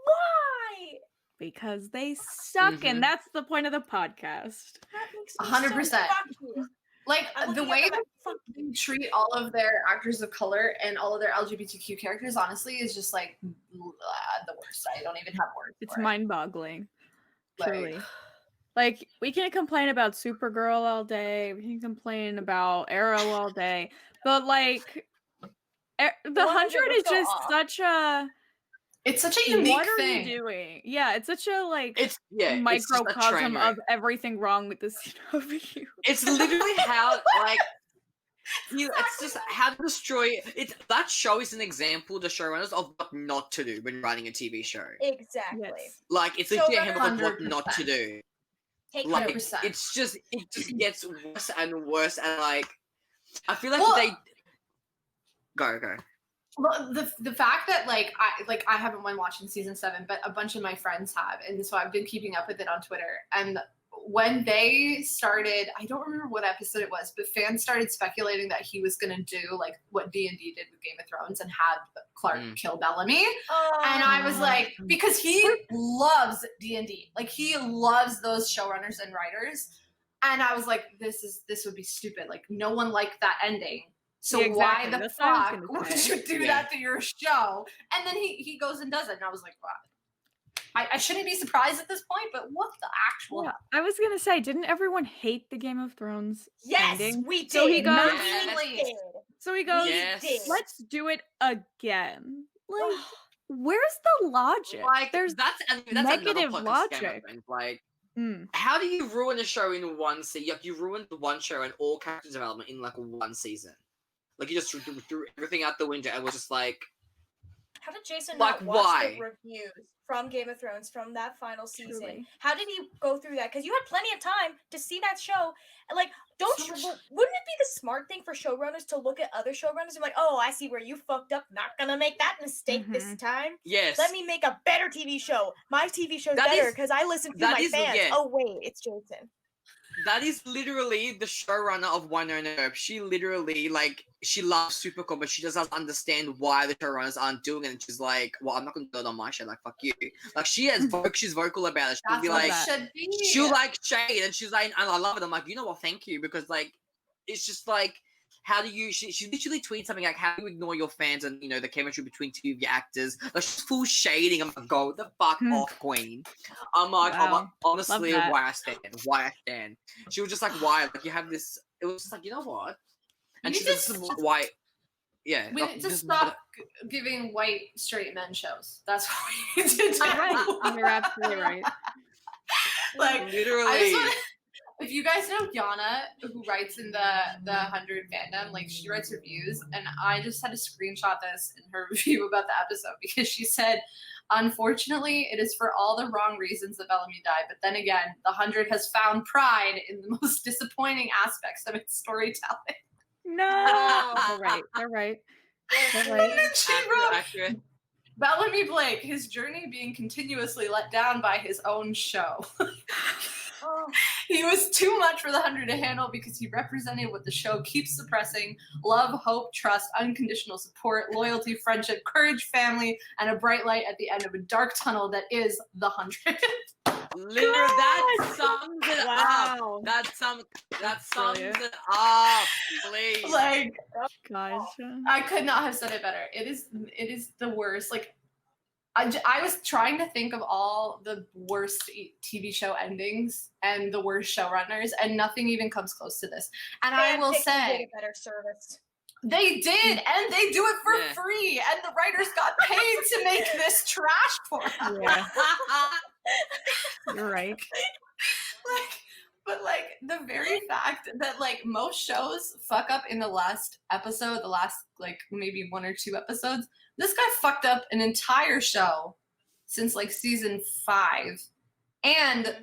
Why? because they suck, Mhm. and that's the point of the podcast. That makes me 100%. So fuck you. Like I'm the looking way at that fuck they treat all of their actors of color and all of their LGBTQ characters, honestly, is just like the worst. I don't even have words. It's for it. mind-boggling, Like, truly. Like, we can complain about Supergirl all day, we can complain about Arrow all day, but like, the 100 is let's go just off. such a It's such a unique what are thing. you doing? Yeah, it's such a like It's it's just a train microcosm wreck. of everything wrong with the CW. It's literally how like it's just how to destroy it. That show is an example to showrunners of what not to do when writing a TV show. Exactly. Yes. Like it's So literally a then handbook of what not to 100%. do. Take Like 100%. it just gets worse and worse, and like I feel like Well- they go. Well, the fact that I haven't been watching season 7, but a bunch of my friends have, and so I've been keeping up with it on Twitter. And when they started, I don't remember what episode it was, but fans started speculating that he was going to do like what D&D did with Game of Thrones and had Clark kill Bellamy. And I was like, because he loves D&D, like he loves those showrunners and writers. And I was like, this would be stupid. Like no one liked that ending. So Yeah, exactly. why the That's what I was fuck gonna would say. you do Yeah. that to your show? And then he goes and does it. And I was like, wow. I shouldn't be surprised at this point, but what the actual Yeah, I was gonna say, didn't everyone hate the Game of Thrones yes, ending? we did. So he goes- We did. So he goes, Yes. did. let's do it again. Like, where's the logic? Like There's that's negative another podcast, logic. Game of Thrones. Like Mm. how do you ruin a show in one season? Like you ruined one show and all character development in like one season. Like you just threw everything out the window and was just like, How did Jason Like, not watch why? the reviews from Game of Thrones from that final season? Truly. How did he go through that? Because you had plenty of time to see that show. And like, So wouldn't much- it be the smart thing for showrunners to look at other showrunners and be like, oh, I see where you fucked up. Not gonna make that mistake this Mhm. time. yes. Let me make a better TV show. My TV show's That better is- because I listen to that my is- fans. yeah. Oh wait, it's Jason. That is literally the showrunner of Winona Earp. She literally, like, she loves Supercore, but she doesn't understand why the showrunners aren't doing it. And she's like, well, I'm not going to do it on my show. Like, fuck you. Like, she's vocal about it. She'll That's be what like, it should be. she'll like shade, and she's like, and I love it. I'm like, you know what? Thank you. Because, like, it's just like, how do you, she literally tweets something like, how do you ignore your fans and, you know, the chemistry between two of your actors? Like, she's full shading. I'm like, go the fuck off, queen. I'm like, Wow. honestly, Love that. why I stand. She was just like, why? Like, you have this, it was just like, you know what? And You she need just, to why, yeah. We like, need to just- stop giving white straight men shows. That's what we need to do. Right. You're absolutely right. Like, I Literally. just want if you guys know Yana, who writes in the 100 fandom, like she writes reviews, and I just had to screenshot this in her review about the episode because she said, unfortunately, it is for all the wrong reasons that Bellamy died, but then again, the 100 has found pride in the most disappointing aspects of its storytelling. No. They're right. They're right. Yes, They're right. And then she wrote, accurate. Bellamy Blake, his journey being continuously let down by his own show. Oh, He was too much for the 100 to handle because he represented what the show keeps suppressing: love, hope, trust, unconditional support, loyalty, friendship, courage, family, and a bright light at the end of a dark tunnel that is the 100. Literally, that sums it Wow. up. That sums brilliant. it up, please. Like, Gosh. I could not have said it better. It is the worst. Like, I was trying to think of all the worst TV show endings and the worst showrunners, and nothing even comes close to this. And I will fanfiction did say, a better service. they did, and they do it for Yeah. free, and the writers got paid to make this trash for them. Yeah, you're right. But the very fact that like most shows fuck up in the last episode, the last like maybe 1 or 2 episodes, this guy fucked up an entire show since like season 5, and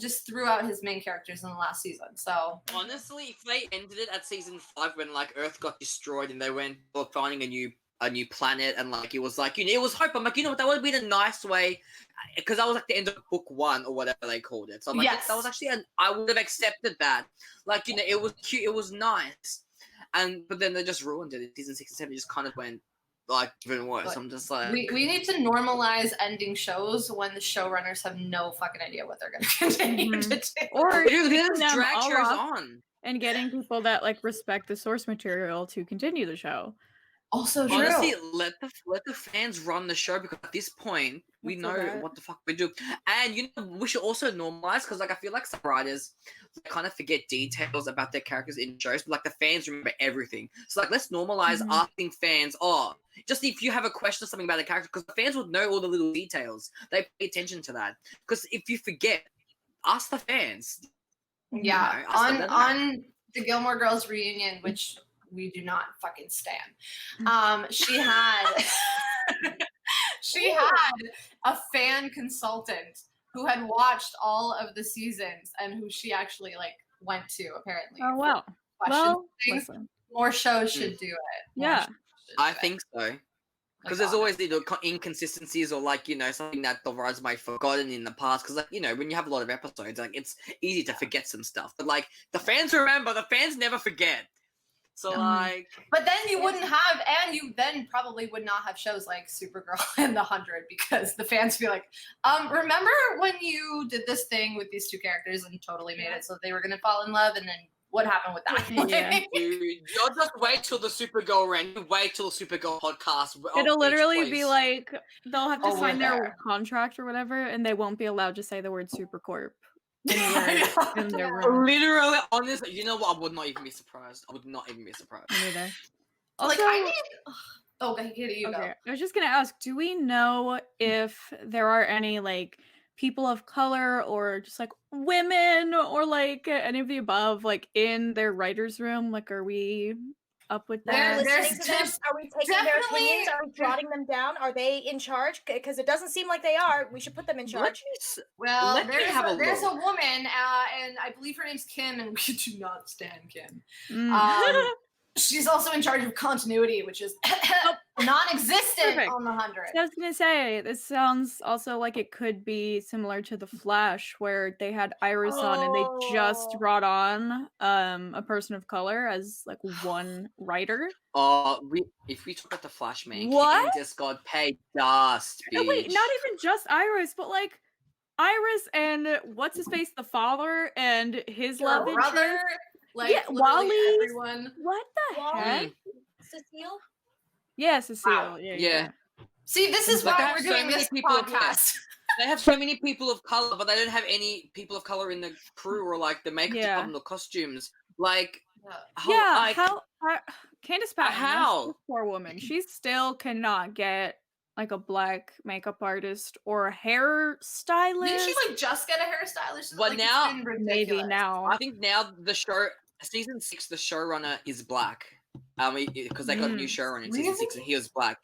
just threw out his main characters in the last season. So Honestly, if they ended it at season 5 when like Earth got destroyed and they went for finding a new planet and like it was like, you know, it was hope. I'm like, you know what, that would have been a nice way, because that was like the end of book 1 or whatever they called it. So I'm like, Yes. that was actually I would have accepted that. Like, you know, it was cute, it was nice, but then they just ruined it. Season 6 and 7 just kind of went like even worse. But I'm just like, we need to normalize ending shows when the showrunners have no fucking idea what they're going to continue Mhm. to do. Or dude, keeping let's them drag all shows up on. and getting people that like respect the source material to continue the show. Also true. Honestly, let the fans run the show, because at this point we That's so know bad. what the fuck we do. And you know, we should also normalize, because like I feel like some writers kind of forget details about their characters in shows, but like the fans remember everything. So like let's normalize Mhm. asking fans, just if you have a question or something about a character, because the fans would know all the little details. They pay attention to that. Because if you forget, ask the fans. Yeah, You know, ask them. on the Gilmore Girls reunion, which we do not fucking stand. She had a fan consultant who had watched all of the seasons and who she actually like went to apparently. Oh wow. Questions Well, things. listen. More shows should do it. More Yeah. shows should I do it. think so. Like, Because there's always inconsistencies, or like, you know, something that the writers might have forgotten in the past. Because like, you know, when you have a lot of episodes, like it's easy to forget some stuff. But like the fans remember, the fans never forget. So like, But then you wouldn't have, and you then probably would not have shows like Supergirl and The 100, because the fans be like, remember when you did this thing with these 2 characters and totally made it so they were going to fall in love, and then what happened with that? Yeah. dude, you'll just wait till the Supergirl rant. Wait till the Supergirl podcast. It'll Bitch, literally be please. like they'll have to Oh, we're sign their there. contract or whatever, and they won't be allowed to say the word Supercorp anywhere in their Yeah. room. Literally, honestly, you know what? I would not even be surprised. I would not even be surprised. Me neither. Like, Also, I need. Oh, okay, Katie, you okay, go. I was just gonna ask, do we know if there are any like people of color or just like women or like any of the above like in their writers' room? Like, are we up with Are we that? There's listening to them? just Are we taking their definitely- opinions? Are we jotting them down? Are they in charge? Because it doesn't seem like they are. We should put them in Let charge. me s- Well, Let me have a there's a look. woman, and I believe her name's Kim, and we do not stand Kim. Mm. She's also in charge of continuity, which is non-existent Perfect. on The 100. I was gonna say, this sounds also like it could be similar to The Flash, where they had Iris on and they just Oh. brought on a person of color as like one writer. If we talk about the Flash, man, What? Kim just got paid dust, bitch. No, wait, not even just Iris, but like Iris and what's his face, the father, and his Her love brother, interest. like Yeah, literally Wally's- everyone. What the Wally? heck? Mm. Cecile? Yeah, Cecile. Wow. Yeah. See, this is Like, I why have we're so doing many this people of- podcast. They have so many people of color, but they don't have any people of color in the crew or like the makeup Yeah. department or costumes. Like, Yeah, like, how Candace Patton, that's how? this poor woman, she still cannot get like a black makeup artist or a hairstylist. Didn't she like just get a hairstylist? Well, Like, now- it's been Maybe ridiculous. now. I think now the show, season 6, the showrunner is black. Because they got a new showrunner in season 6, and he was black.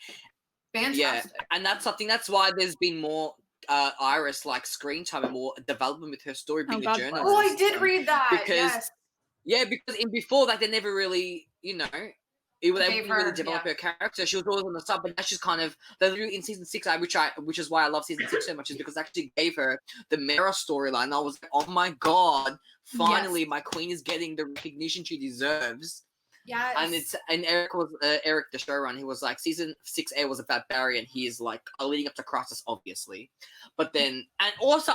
Fantastic. And that's something. That's why there's been more Iris like screen time and more development with her story being Oh, a God journalist. Oh, I did read that. Because- yes. Yeah, because in before that they never really, you know, it was able Gave to really her, develop yeah. her character. She was always on the sub, but that's just kind of in season 6, which is why I love season 6 so much, is because it actually gave her the Mera storyline. I was like, oh my god, finally my queen is getting the recognition she deserves. Yes. And Eric the showrunner. He was like, season 6A was about Barry, and he is like leading up to Crisis, obviously. But then, and also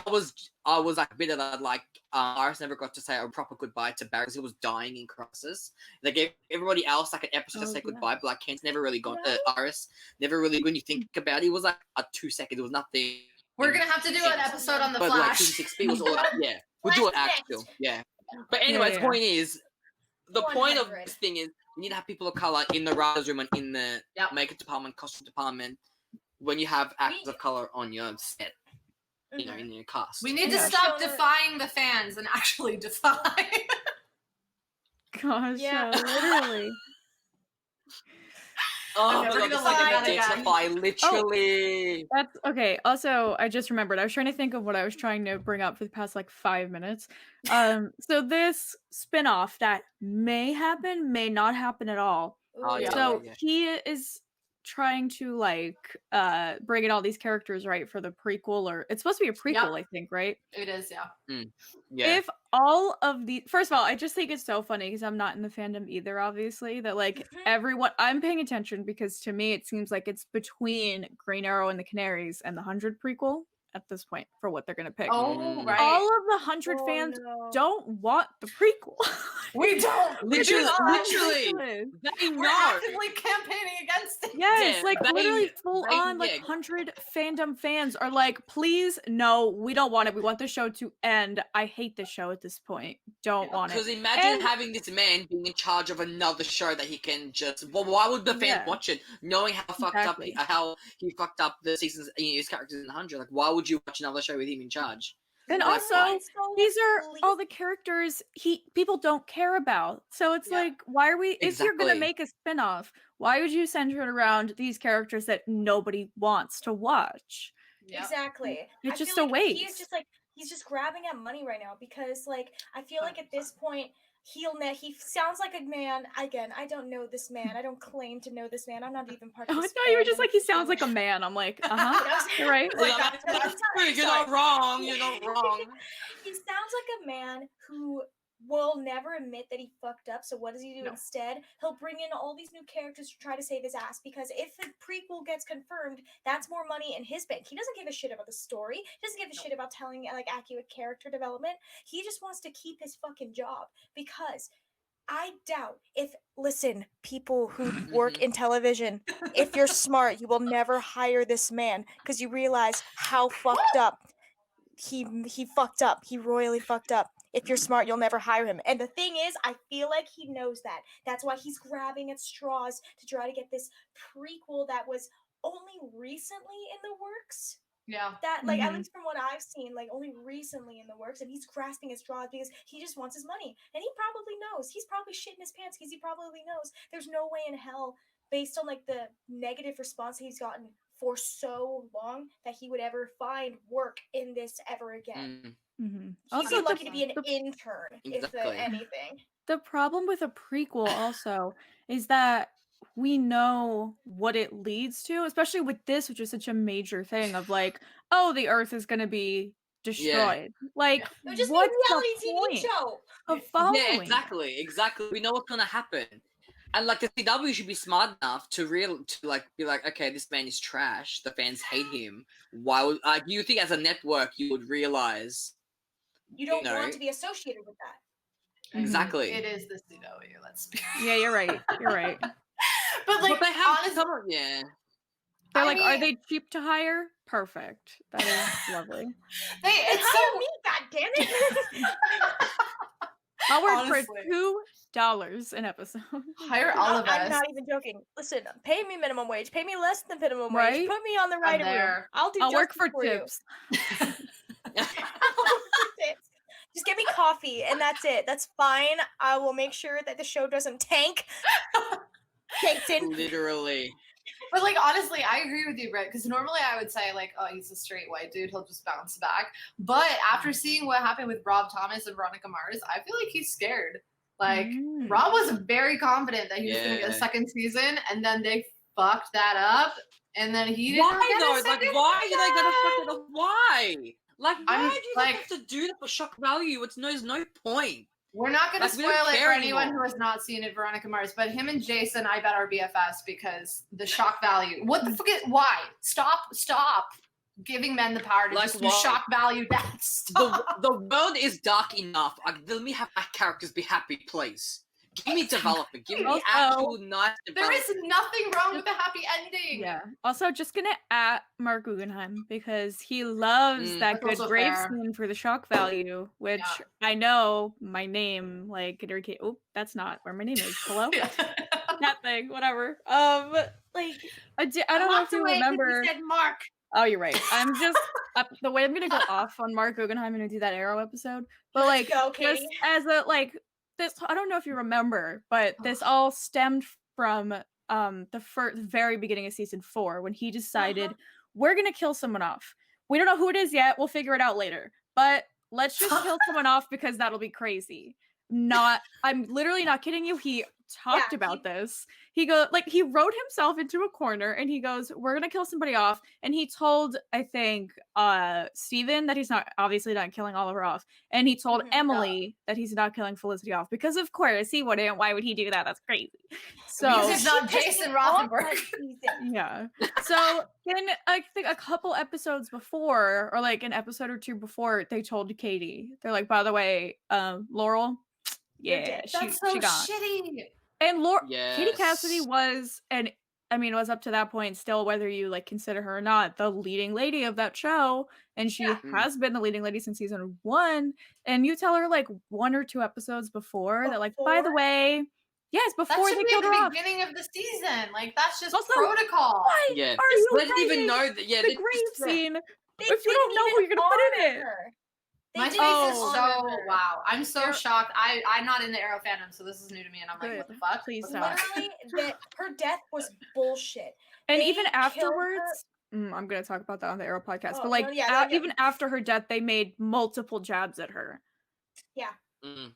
I was like bitter that like Iris never got to say a proper goodbye to Barry because he was dying in Crisis. They gave everybody else like an episode to say goodbye, but like Kent's never really got Iris never really. When you think about it, it was like a 2 second. It was nothing. We're gonna have to do an episode on the but Flash. like season 6B was all yeah. We'll do it actually. Yeah. But anyways, point is. The point of this thing is we need to have people of color in the writers' room and in the makeup department, costume department. When you have actors of color on your set, you know, in your cast. We need to stop defying the fans and actually defy. Gosh, literally. Oh, never gonna look at that again. Literally. That's okay. Also, I just remembered. I was trying to think of what I was trying to bring up for the past like 5 minutes. So this spin-off that may happen, may not happen at all. He is trying to like bring in all these characters, right, for the prequel, or it's supposed to be a prequel, I think, right? It is, Yeah. If all of the first of all, I just think it's so funny because I'm not in the fandom either, obviously, that like everyone I'm paying attention because to me it seems like it's between Green Arrow and the Canaries and the 100 prequel at this point for what they're gonna pick. Oh, right. All of the 100 fans don't want the prequel. We don't. Literally. They We're know. actively campaigning against it. Yes, like literally full on like 100 fandom fans are like, please, no, we don't want it. We want the show to end. I hate the show at this point. Don't want it. Because imagine having this man being in charge of another show that he can just. Well, why would the fans watch it, knowing how how he fucked up the seasons, his characters in 100? Like, why would you watch another show with him in charge? And also, these are all the characters people don't care about. So it's like, why are we? If you're gonna make a spinoff, why would you center it around these characters that nobody wants to watch? Exactly. It's just a waste. He's just grabbing at money right now because, like, I feel like at this point he sounds like a man. Again, I don't know this man. I don't claim to know this man. I'm not even part of this. No, you were just like, he sounds like a man. I'm like, you're right. You're not wrong. You're not wrong. He sounds like a man who will never admit that he fucked up. So what does he do instead? He'll bring in all these new characters to try to save his ass, because if the prequel gets confirmed, that's more money in his bank. He doesn't give a shit about the story. He doesn't give a shit about telling like accurate character development. He just wants to keep his fucking job, because I doubt listen, people who work in television, if you're smart, you will never hire this man because you realize how fucked up he fucked up. He royally fucked up. If you're smart, you'll never hire him. And the thing is, I feel like he knows that. That's why he's grabbing at straws to try to get this prequel that was only recently in the works. Yeah. That, like, at least from what I've seen, like, only recently in the works, and he's grasping at straws because he just wants his money. And he probably knows. He's probably shitting his pants because he probably knows there's no way in hell, based on, like, the negative response he's gotten for so long, that he would ever find work in this ever again. He'd Also, be lucky to be an intern, if anything. The problem with a prequel also is that we know what it leads to, especially with this, which is such a major thing of like, oh, the Earth is going to be destroyed. Like, just what's a reality the TV point show of following? Yeah, exactly. We know what's gonna happen, and like the CW should be smart enough to be like, okay, this man is trash. The fans hate him. Why would do you think as a network you would realize? You don't want to be associated with that. Exactly. It is the CW. Let's be. Yeah, you're right. You're right. But like, they have honestly, They're like, are they cheap to hire? Perfect. That is lovely. It's so me, goddammit. I'll work for $2 an episode. Hire all of us. I'm not even joking. Listen, pay me minimum wage. Pay me less than minimum wage. Put me on the writing room. I'll work for tips. Just give me coffee and that's it. That's fine. I will make sure that the show doesn't tank. Literally. But like, honestly, I agree with you, Brit, because normally I would say like, oh, he's a straight white dude, he'll just bounce back. But after seeing what happened with Rob Thomas and Veronica Mars, I feel like he's scared. Like Mm. Rob was very confident that he was going to get a Yeah. second season, and then they fucked that up, and then he didn't Why get though? a Like, second why are they gonna fuck season. it up? Why? Like, why I'm, do you like- have to do that for shock value? There's no point. We're not going to Like, we don't spoil it care for anyone anymore. who has not seen it, Veronica Mars, but him and Jason, I bet, are BFFs because the shock value. What the fuck is, why? Stop giving men the power to Like, just do why? shock value deaths. Stop. The world is dark enough. Let me have my characters be happy, please. Give me development. Give me Also, actual nice There development. is nothing wrong with a happy ending. Yeah. Also, just gonna at Mark Guggenheim because he loves that That's good also grave fair. scene for the shock value, which Yeah. I know my name, like, oh, that's not where my name is. Hello? Yeah. That thing, whatever. Like, I don't know if you remember. He said Mark. Oh, you're right. I'm just the way I'm gonna go off on Mark Guggenheim and do that Arrow episode, but Let's like go, just Katie. as a like this, I don't know if you remember, but this all stemmed from the very beginning of season 4 when he decided we're gonna kill someone off. We don't know who it is yet. We'll figure it out later, but let's just kill someone off because that'll be crazy. I'm literally not kidding you. He talked about this. He wrote himself into a corner and he goes, we're gonna kill somebody off. And he told, I think, Steven that he's obviously not killing Oliver off. And he told Emily that he's not killing Felicity off. Because of course he wouldn't. Why would he do that? That's crazy. So Because it's not Jason Rothenberg. yeah. So then I think a couple episodes before, or like an episode or two before, they told Katie, they're like, by the way, Laurel, yeah, That's so she gone. shitty. And Katie Yes. Cassidy was, and I mean, was up to that point still, whether you like consider her or not, the leading lady of that show, and she has been the leading lady since season 1. And you tell her like 1 or 2 episodes before that, like, by the way, yes, That before should they be killed at her the off. beginning of the season. Like that's just Also, protocol. Why Yeah, are you they didn't even writing know that. Yeah, the they grave just, scene They if you don't know who you're gonna put in it? Her. My They face didn't is honor so her. wow. I'm so You're- shocked. I'm not in the Arrow fandom, so this is new to me, and I'm like, what the fuck? Please What the stop. fuck? Literally, her death was bullshit. And They even killed her- afterwards, I'm gonna talk about that on the Arrow podcast. Oh, but like, no, yeah, even after her death, they made multiple jabs at her. Mm.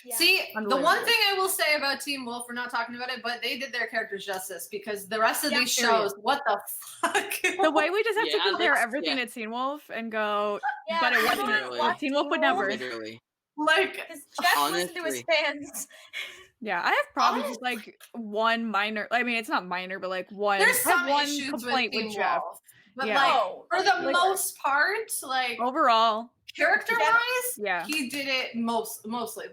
Yeah. See, the Unbelievable. one thing I will say about Teen Wolf, we're not talking about it, but they did their characters justice because the rest of Yeah, these period. shows, what the fuck? The way we just have to Yeah, compare let's- everything to Teen Wolf and go, Yeah, but it I wasn't. Literally. watched Teen Wolf would never. Literally. like, Because Jeff listened to his Honestly. fans. Yeah, I have problems with like one minor. I mean, it's not minor, but like one. there's I have some one issues with complaint Teen with Jeff. Wolf, but Yeah. like Oh, for the like- most part, like Overall, character-wise, yeah. he did it mostly.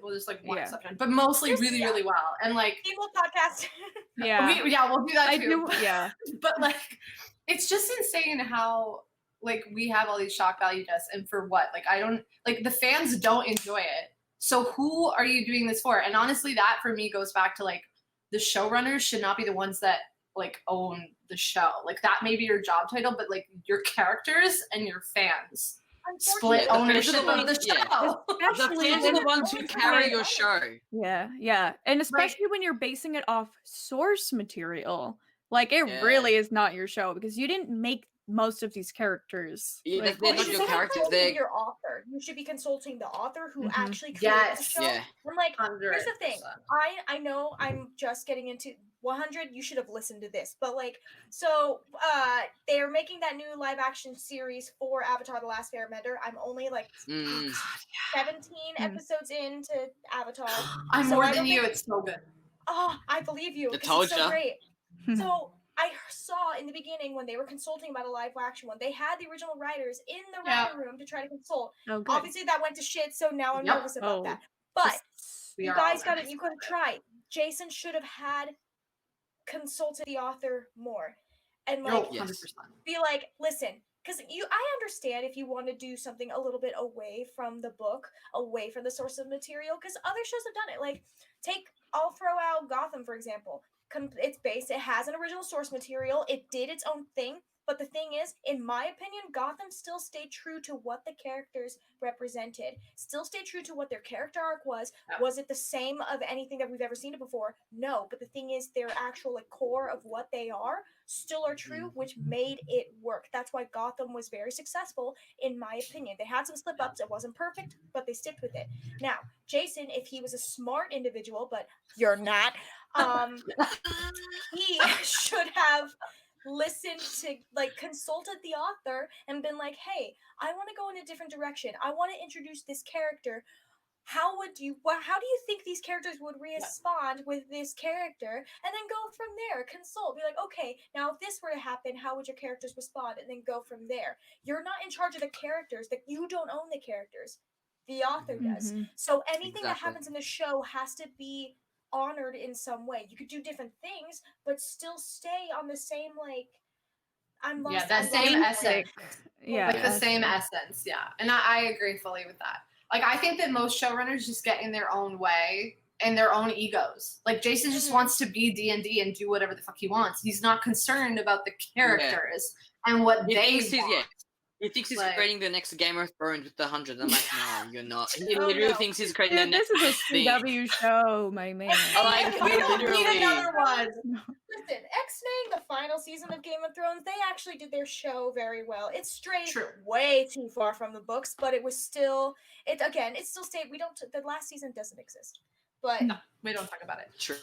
Well, there's like one Yeah. exception, but mostly Just- really, yeah. really well. And like, Teen Wolf podcast. Yeah, we'll do that I too. do. Yeah, But like, it's just insane how like we have all these shock value deaths, and for what? Like, I don't like the fans don't enjoy it. So who are you doing this for? And honestly, that for me goes back to like the showrunners should not be the ones that like own the show. Like that may be your job title, but like your characters and your fans split Yeah, the ownership fans are of the the ones- show. The especially fans are when the ones who carry your show. yeah, and especially when you're basing it off source material. Like it Yeah. really is not your show because you didn't make most of these characters. Yeah, Like, they're You not should your be characters. consulting They're your author. You should be consulting the author who Mhm. actually created the Yes. show. yeah. I'm like, 100%. here's the thing. I know I'm just getting into 100. You should have listened to this, but like, so they're making that new live action series for Avatar: The Last Airbender. I'm only like Mm. 17 episodes into Avatar. I'm So more I than don't you. think- It's so good. Oh, I believe you. I 'Cause told it's so ya. great. Mhm. So I saw in the beginning when they were consulting about a live action one, they had the original writers in the Yeah. writer room to try to consult. oh, good. Obviously, that went to shit, so now I'm Yep. nervous about Oh, that. But We you are all guys got it. nervous You could have about it. tried. Jason should have had consulted the author more, and No, like Yes. 100%. be like, listen, because I understand if you want to do something a little bit away from the book, away from the source of material, because other shows have done it. Like, I'll throw out Gotham, for example. It has an original source material. It did its own thing. But the thing is, in my opinion, Gotham still stayed true to what the characters represented. Still stayed true to what their character arc was. Yeah. Was it the same of anything that we've ever seen it before? No. But the thing is, their actual like core of what they are still are true, which made it work. That's why Gotham was very successful, in my opinion. They had some slip ups. It wasn't perfect, but they stick with it. Now, Jason, if he was a smart individual, but you're not, he should have listened to, like, consulted the author and been like, hey, I want to go in a different direction. I want to introduce this character. How do you think these characters would respond with this character? And then go from there. Consult. Be like, okay, now if this were to happen, how would your characters respond? And then go from there. You're not in charge of the characters. That you don't own the characters. The author does. Mhm. So anything that Exactly. happens in the show has to be honored in some way. You could do different things, but still stay on the same, like, that same essence. Yeah. Like the same essence, yeah. And I agree fully with that. Like, I think that most showrunners just get in their own way and their own egos. Like, Jason just wants to be D&D and do whatever the fuck he wants. He's not concerned about the characters and what they want. He thinks he's Like- creating the next Game of Thrones with the 100. I'm like, no, you're not. He Oh, literally no. thinks he's creating the Dude, next this is a thing. CW show, my man. Like, We don't need literally. another one. Listen, X-Men, the final season of Game of Thrones, they actually did their show very well. It strayed True. way too far from the books, but it was still, it still stayed, the last season doesn't exist. But No, we don't talk about it. True.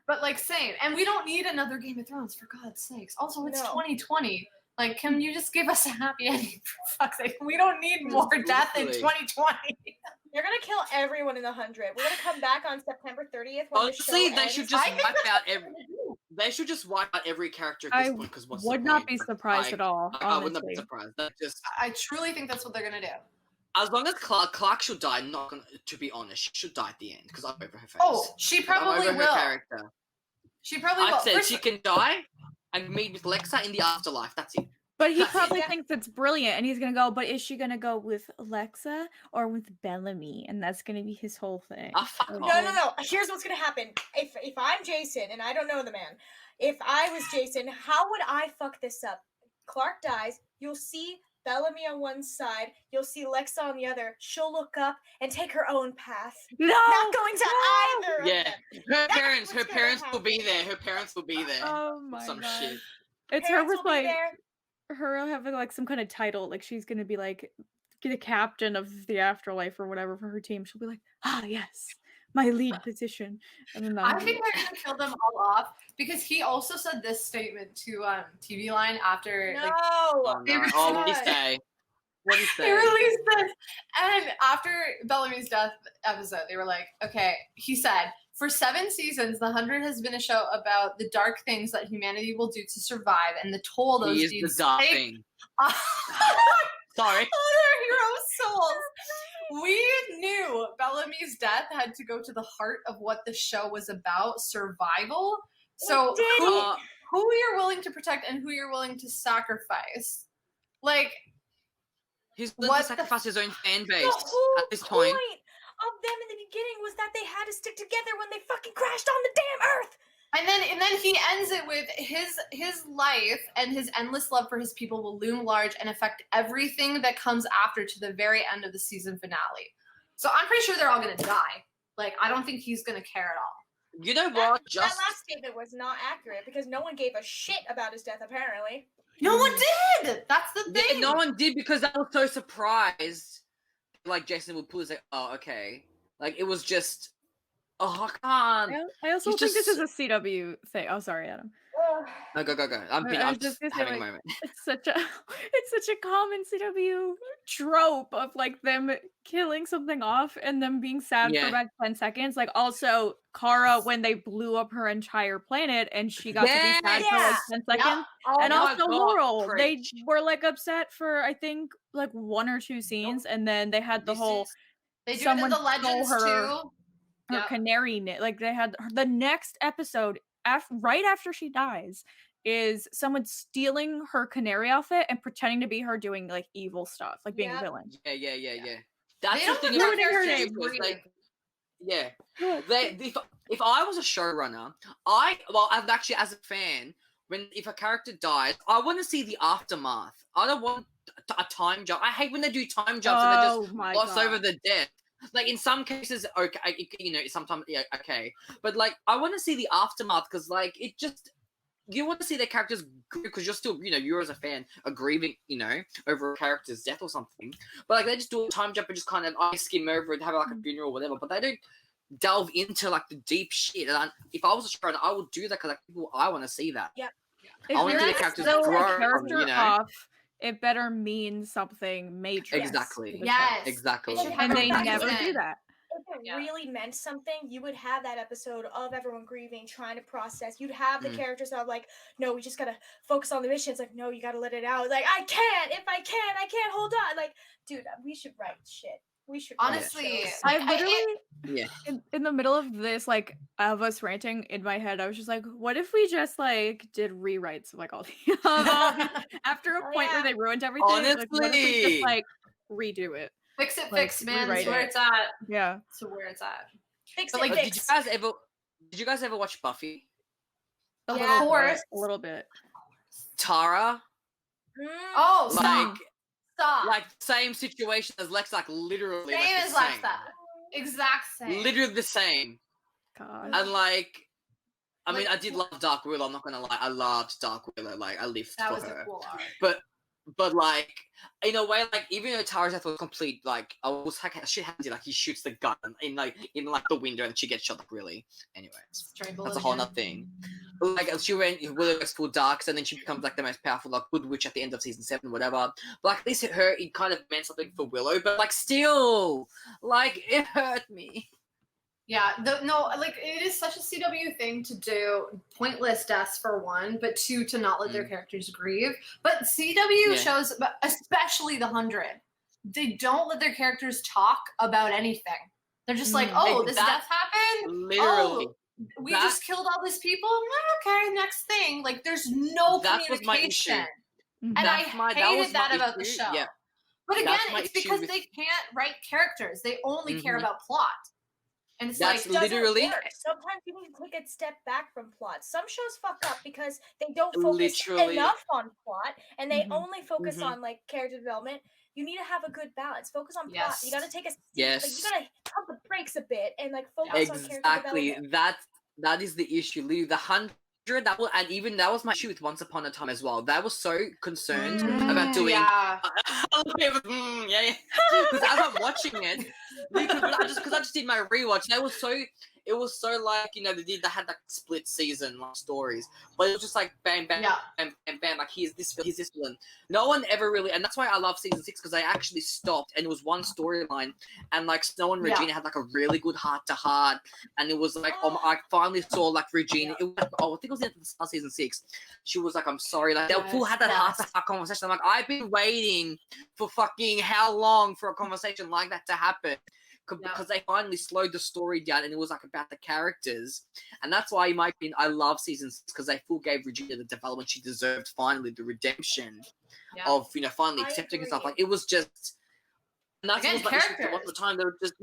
But, like, same. And we don't need another Game of Thrones, for God's sakes. Also, it's No. 2020. Like, can you just give us a happy ending, for fuck's sake? We don't need more death in Literally. 2020. they're gonna kill everyone in the 100. We're gonna come back on September 30th when Honestly, the show they ends. should just I think wipe that's out what every. they're gonna do. They should just wipe out every character at I this point. Because what's the would not point? be surprised Like, at all, I would not be honestly. surprised. That just I truly think that's what they're going to do. as long as Clark should die. Not gonna. To be honest, she should die at the end because I'm over her face. Oh, she I'm probably over her will. character. She probably will. I'd say First- she can die and meet with Lexa in the afterlife. That's it. But he That's it. probably Yeah. thinks it's brilliant, and he's gonna go. But is she gonna go with Alexa or with Bellamy? And that's gonna be his whole thing. Ah, fuck Like, off. No. Here's what's gonna happen. If I'm Jason and I don't know the man, if I was Jason, how would I fuck this up? Clark dies. You'll see Bellamy on one side. You'll see Lexa on the other. She'll look up and take her own path. No, Not going to either of Yeah, them. her That's parents what's gonna will be happen. there. Her parents will be there. Oh or my some god. shit. It's her Parents with will be like there. her having like some kind of title, like she's gonna be like the captain of the afterlife or whatever for her team. She'll be like, ah, yes, my lead position. And then I that'll be think they're going to kill them all off because he also said this statement to TV Line after like, Oh, They no. Oh, what did he God. say? What did he they say? released this. And after Bellamy's death episode, they were like, okay, he said, for 7 seasons, The 100 has been a show about the dark things that humanity will do to survive and the toll those He is deeds the dark take thing. on Sorry. their heroes' souls. We knew Bellamy's death had to go to the heart of what the show was about, survival. So did. who you're willing to protect and who you're willing to sacrifice. Like, He's willing What to the sacrifice his own fan base The whole at this point. of them in the beginning was that they had to stick together when they fucking crashed on the damn Earth. and then he ends it with his life and his endless love for his people will loom large and affect everything that comes after to the very end of the season finale. So I'm pretty sure they're all gonna die. Like, I don't think he's gonna care at all. You know That, what? that Just last statement was not accurate because no one gave a shit about his death, apparently. No one did. That's the yeah, thing. no one did because I was so surprised. Like Jason would pull his like, oh, okay. Like it was just, oh, I can't. I also He's think this just- is a CW thing. Oh, sorry, Adam. No, go. I'm I was just just gonna say, having a like, moment. It's such a common CW trope of like them killing something off and them being sad for Yeah. about 10 seconds. Like also Kara when they blew up her entire planet and she got to be sad for like 10 seconds. Oh And my also God, Laurel, they preach. were like upset for I think like 1 or 2 scenes, and then they had the This whole is- They do it in someone the stole Legends her- too. her Yep. canary like they had the next episode right after she dies is someone stealing her canary outfit and pretending to be her doing like evil stuff, like being a Yep. villain. Yeah. That's They the don't thing put about ruining her characters, name. was, like, yeah. Look, If I was a showrunner, I've actually as a fan, if a character dies, I want to see the aftermath. I don't want a time jump. I hate when they do time jumps and they Oh just my gloss over God. the death. Like in some cases, okay, sometimes okay, but like I want to see the aftermath because like it just you want to see their characters because you're still you as a fan are grieving over a character's death or something. But like they just do a time jump and just kind of skim over it, have like a funeral or whatever. But they don't delve into like the deep shit. And if I was a showrunner, I would do that because like I want to see that. Yep. If I want you're to see gonna the characters kill grow. a character off, it better mean something major. Exactly. to the Yes. show. Exactly. It should have And a they reason. never do that. If it Yeah. really meant something, you would have that episode of everyone grieving, trying to process. You'd have the characters that are like, no, we just gotta focus on the mission. It's like, no, you gotta let it out. It's like, I can't. If I can't hold on. Like, dude, we should write shit. We should write Honestly, shows. I literally, Yeah. in the middle of this, like, of us ranting in my head, I was just like, what if we just, like, did rewrites of, like, all the, after a Oh, point yeah. where they ruined everything, like, what if we Honestly. just, like, redo it? Fix it, Like, fix, man. That's rewrite where it. it's at. Yeah. To where it's at. Fix But, it, like, fix. Did you guys ever watch Buffy? A Yeah. little Of course. bit, a little bit. Tara? Mm. Oh, Like, stop. Stop. like same situation as Lex, like literally. Same like, as the Lex same. that. Exact same. Literally the same. God. And like, I mean, Like, I did love Dark Willow. I'm not gonna lie, I loved Dark Willow. Like, I lived that for was her. a cool arc. But like, in a way, like even though Tara's death was complete, like I was like, she had like he shoots the gun in the window and she gets shot. Like really. Anyways, Strangle that's a it whole again. nother thing. But, like she went Willow goes full darks and then she becomes like the most powerful like good witch at the end of season 7, whatever. But like at least it kind of meant something for Willow. But like still, like it hurt me. Yeah, like it is such a CW thing to do pointless deaths for one, but two to not let their characters grieve. But CW shows, but especially the 100, they don't let their characters talk about anything. They're just like, oh, this death happened. Literally. Oh, we just killed all these people. I'm like, okay, next thing. Like, there's no communication, and I hated that about the show. Yeah. But again, That's it's because they can't write characters. They only care about plot. And it's That's like, literally sometimes you need to take a step back from plot. Some shows fuck up because they don't focus Literally. enough on plot and they only focus on like character development. You need to have a good balance. Focus on plot. You got to take a like, you got to pump the brakes a bit and like focus on character development. That is the issue. Literally, the 100 that was, and even that was my issue with Once Upon a Time as well. That was so concerned about doing. Yeah. Because as I'm watching it, because I just did my rewatch, and it was so like they had like split season like stories, but it was just like bam bam bam bam bam, like here's this villain. No one ever really, and that's why I love season 6 because I actually stopped and it was one storyline, and like Snow and Regina had like a really good heart to heart, and it was like I finally saw like Regina. It was, I think it was at the start of season 6. She was like, "I'm sorry," like they full had that heart to heart conversation. I'm like, I've been waiting for fucking how long for a conversation like that to happen. Because they finally slowed the story down and it was like about the characters, and that's why in my opinion I love season 6 because they full gave Regina the development she deserved, finally the redemption of finally accepting herself. Like it was just, and that's what was like at the time they were just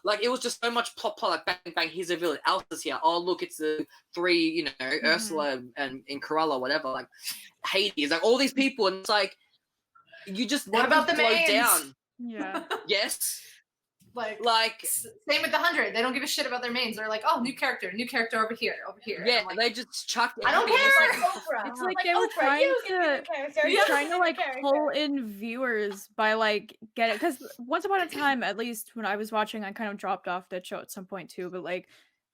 like it was just so much plot like bang bang, here's a villain, Elsa's here, oh look it's the 3 Ursula and Cruella, whatever, like Hades, like all these people, and it's like you just what about the mains? Down. Yeah. Yes. Like same with the 100. They don't give a shit about their mains. They're like, oh, new character over here. Yeah, like, they just chucked. I don't care. It's like they were trying to like pull in viewers by like get it, because Once Upon a Time, at least when I was watching, I kind of dropped off that show at some point too. But like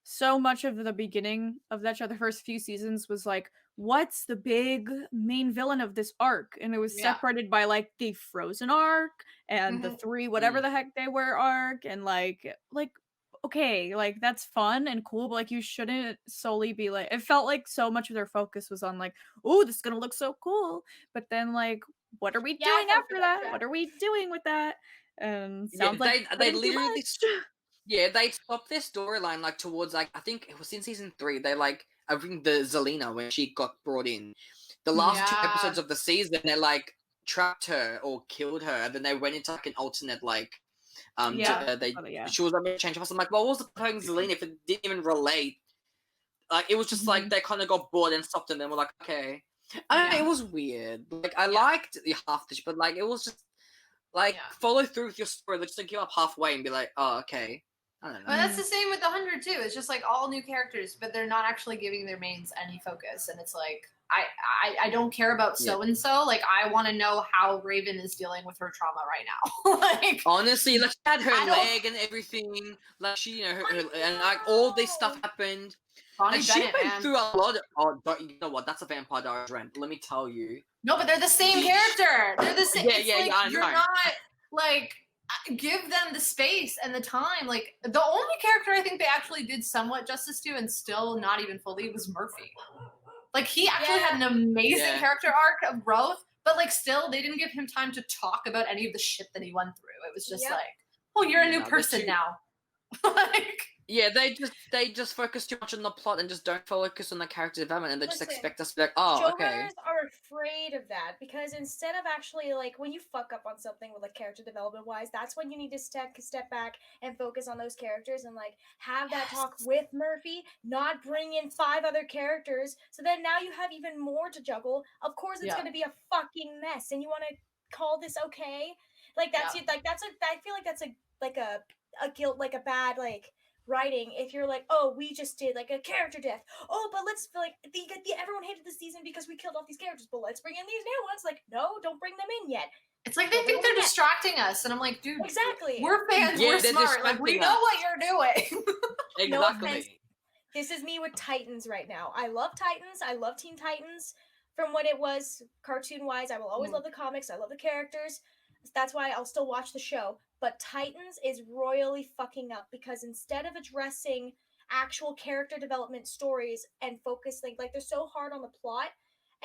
so much of the beginning of that show, the first few seasons was like, what's the big main villain of this arc? And it was separated by like the Frozen arc and the 3 whatever the heck they were arc, and like okay, like that's fun and cool, but like you shouldn't solely be like, it felt like so much of their focus was on like, oh, this is gonna look so cool, but then like what are we doing after that? What are we doing with that? And sounds like they literally they stopped their storyline like towards like I think it was in season 3. They like I think the Zelina when she got brought in, the last 2 episodes of the season, they like trapped her or killed her, and then they went into like an alternate like she was like change. I'm like, well, what was the point of Zelina if it didn't even relate Like it was just like they kind of got bored and stopped, and then we're like, okay. I don't know, it was weird. Like I liked the half the but like it was just like follow through with your story. Let's just give up halfway and be like, oh, okay. I don't know. But that's the same with the 100 too. It's just like all new characters, but they're not actually giving their mains any focus. And it's like I don't care about so and so. Like I want to know how Raven is dealing with her trauma right now. Like honestly, like she had her leg and everything. Like she, you know, her and like all this stuff happened. Bonnie And she Bennett, went man. through a lot. But you know what? That's a Vampire Diaries rant. Let me tell you. No, but they're the same character. They're the same. Yeah, You're not like give them the space and the time. Like the only character I think they actually did somewhat justice to, and still not even fully, was Murphy. Like he actually had an amazing character arc of growth, but like still they didn't give him time to talk about any of the shit that he went through. It was just like, oh, you're a new person now. Like yeah, they just focus too much on the plot and just don't focus on the character development, and they just expect us to be like, oh, okay. Showrunners are afraid of that because instead of actually like when you fuck up on something with like character development wise, that's when you need to step back and focus on those characters and like have that talk with Murphy, not bring in 5 other characters. So then now you have even more to juggle. Of course, it's going to be a fucking mess, and you want to call this okay? Like that's like that's a. I feel like that's a guilt, like a bad like writing if you're like, oh, we just did like a character death, oh, but let's like everyone hated this season because we killed off these characters, but let's bring in these new ones. Like, no, don't bring them in yet. It's like they think they're distracting us, and I'm like, dude, exactly, we're fans, we're smart, like we know what you're doing. Exactly. This is me with Titans right now. I love Titans. I love Teen Titans from what it was cartoon wise. I will always love the comics. I love the characters. That's why I'll still watch the show. But Titans is royally fucking up because instead of addressing actual character development stories and focusing, like they're so hard on the plot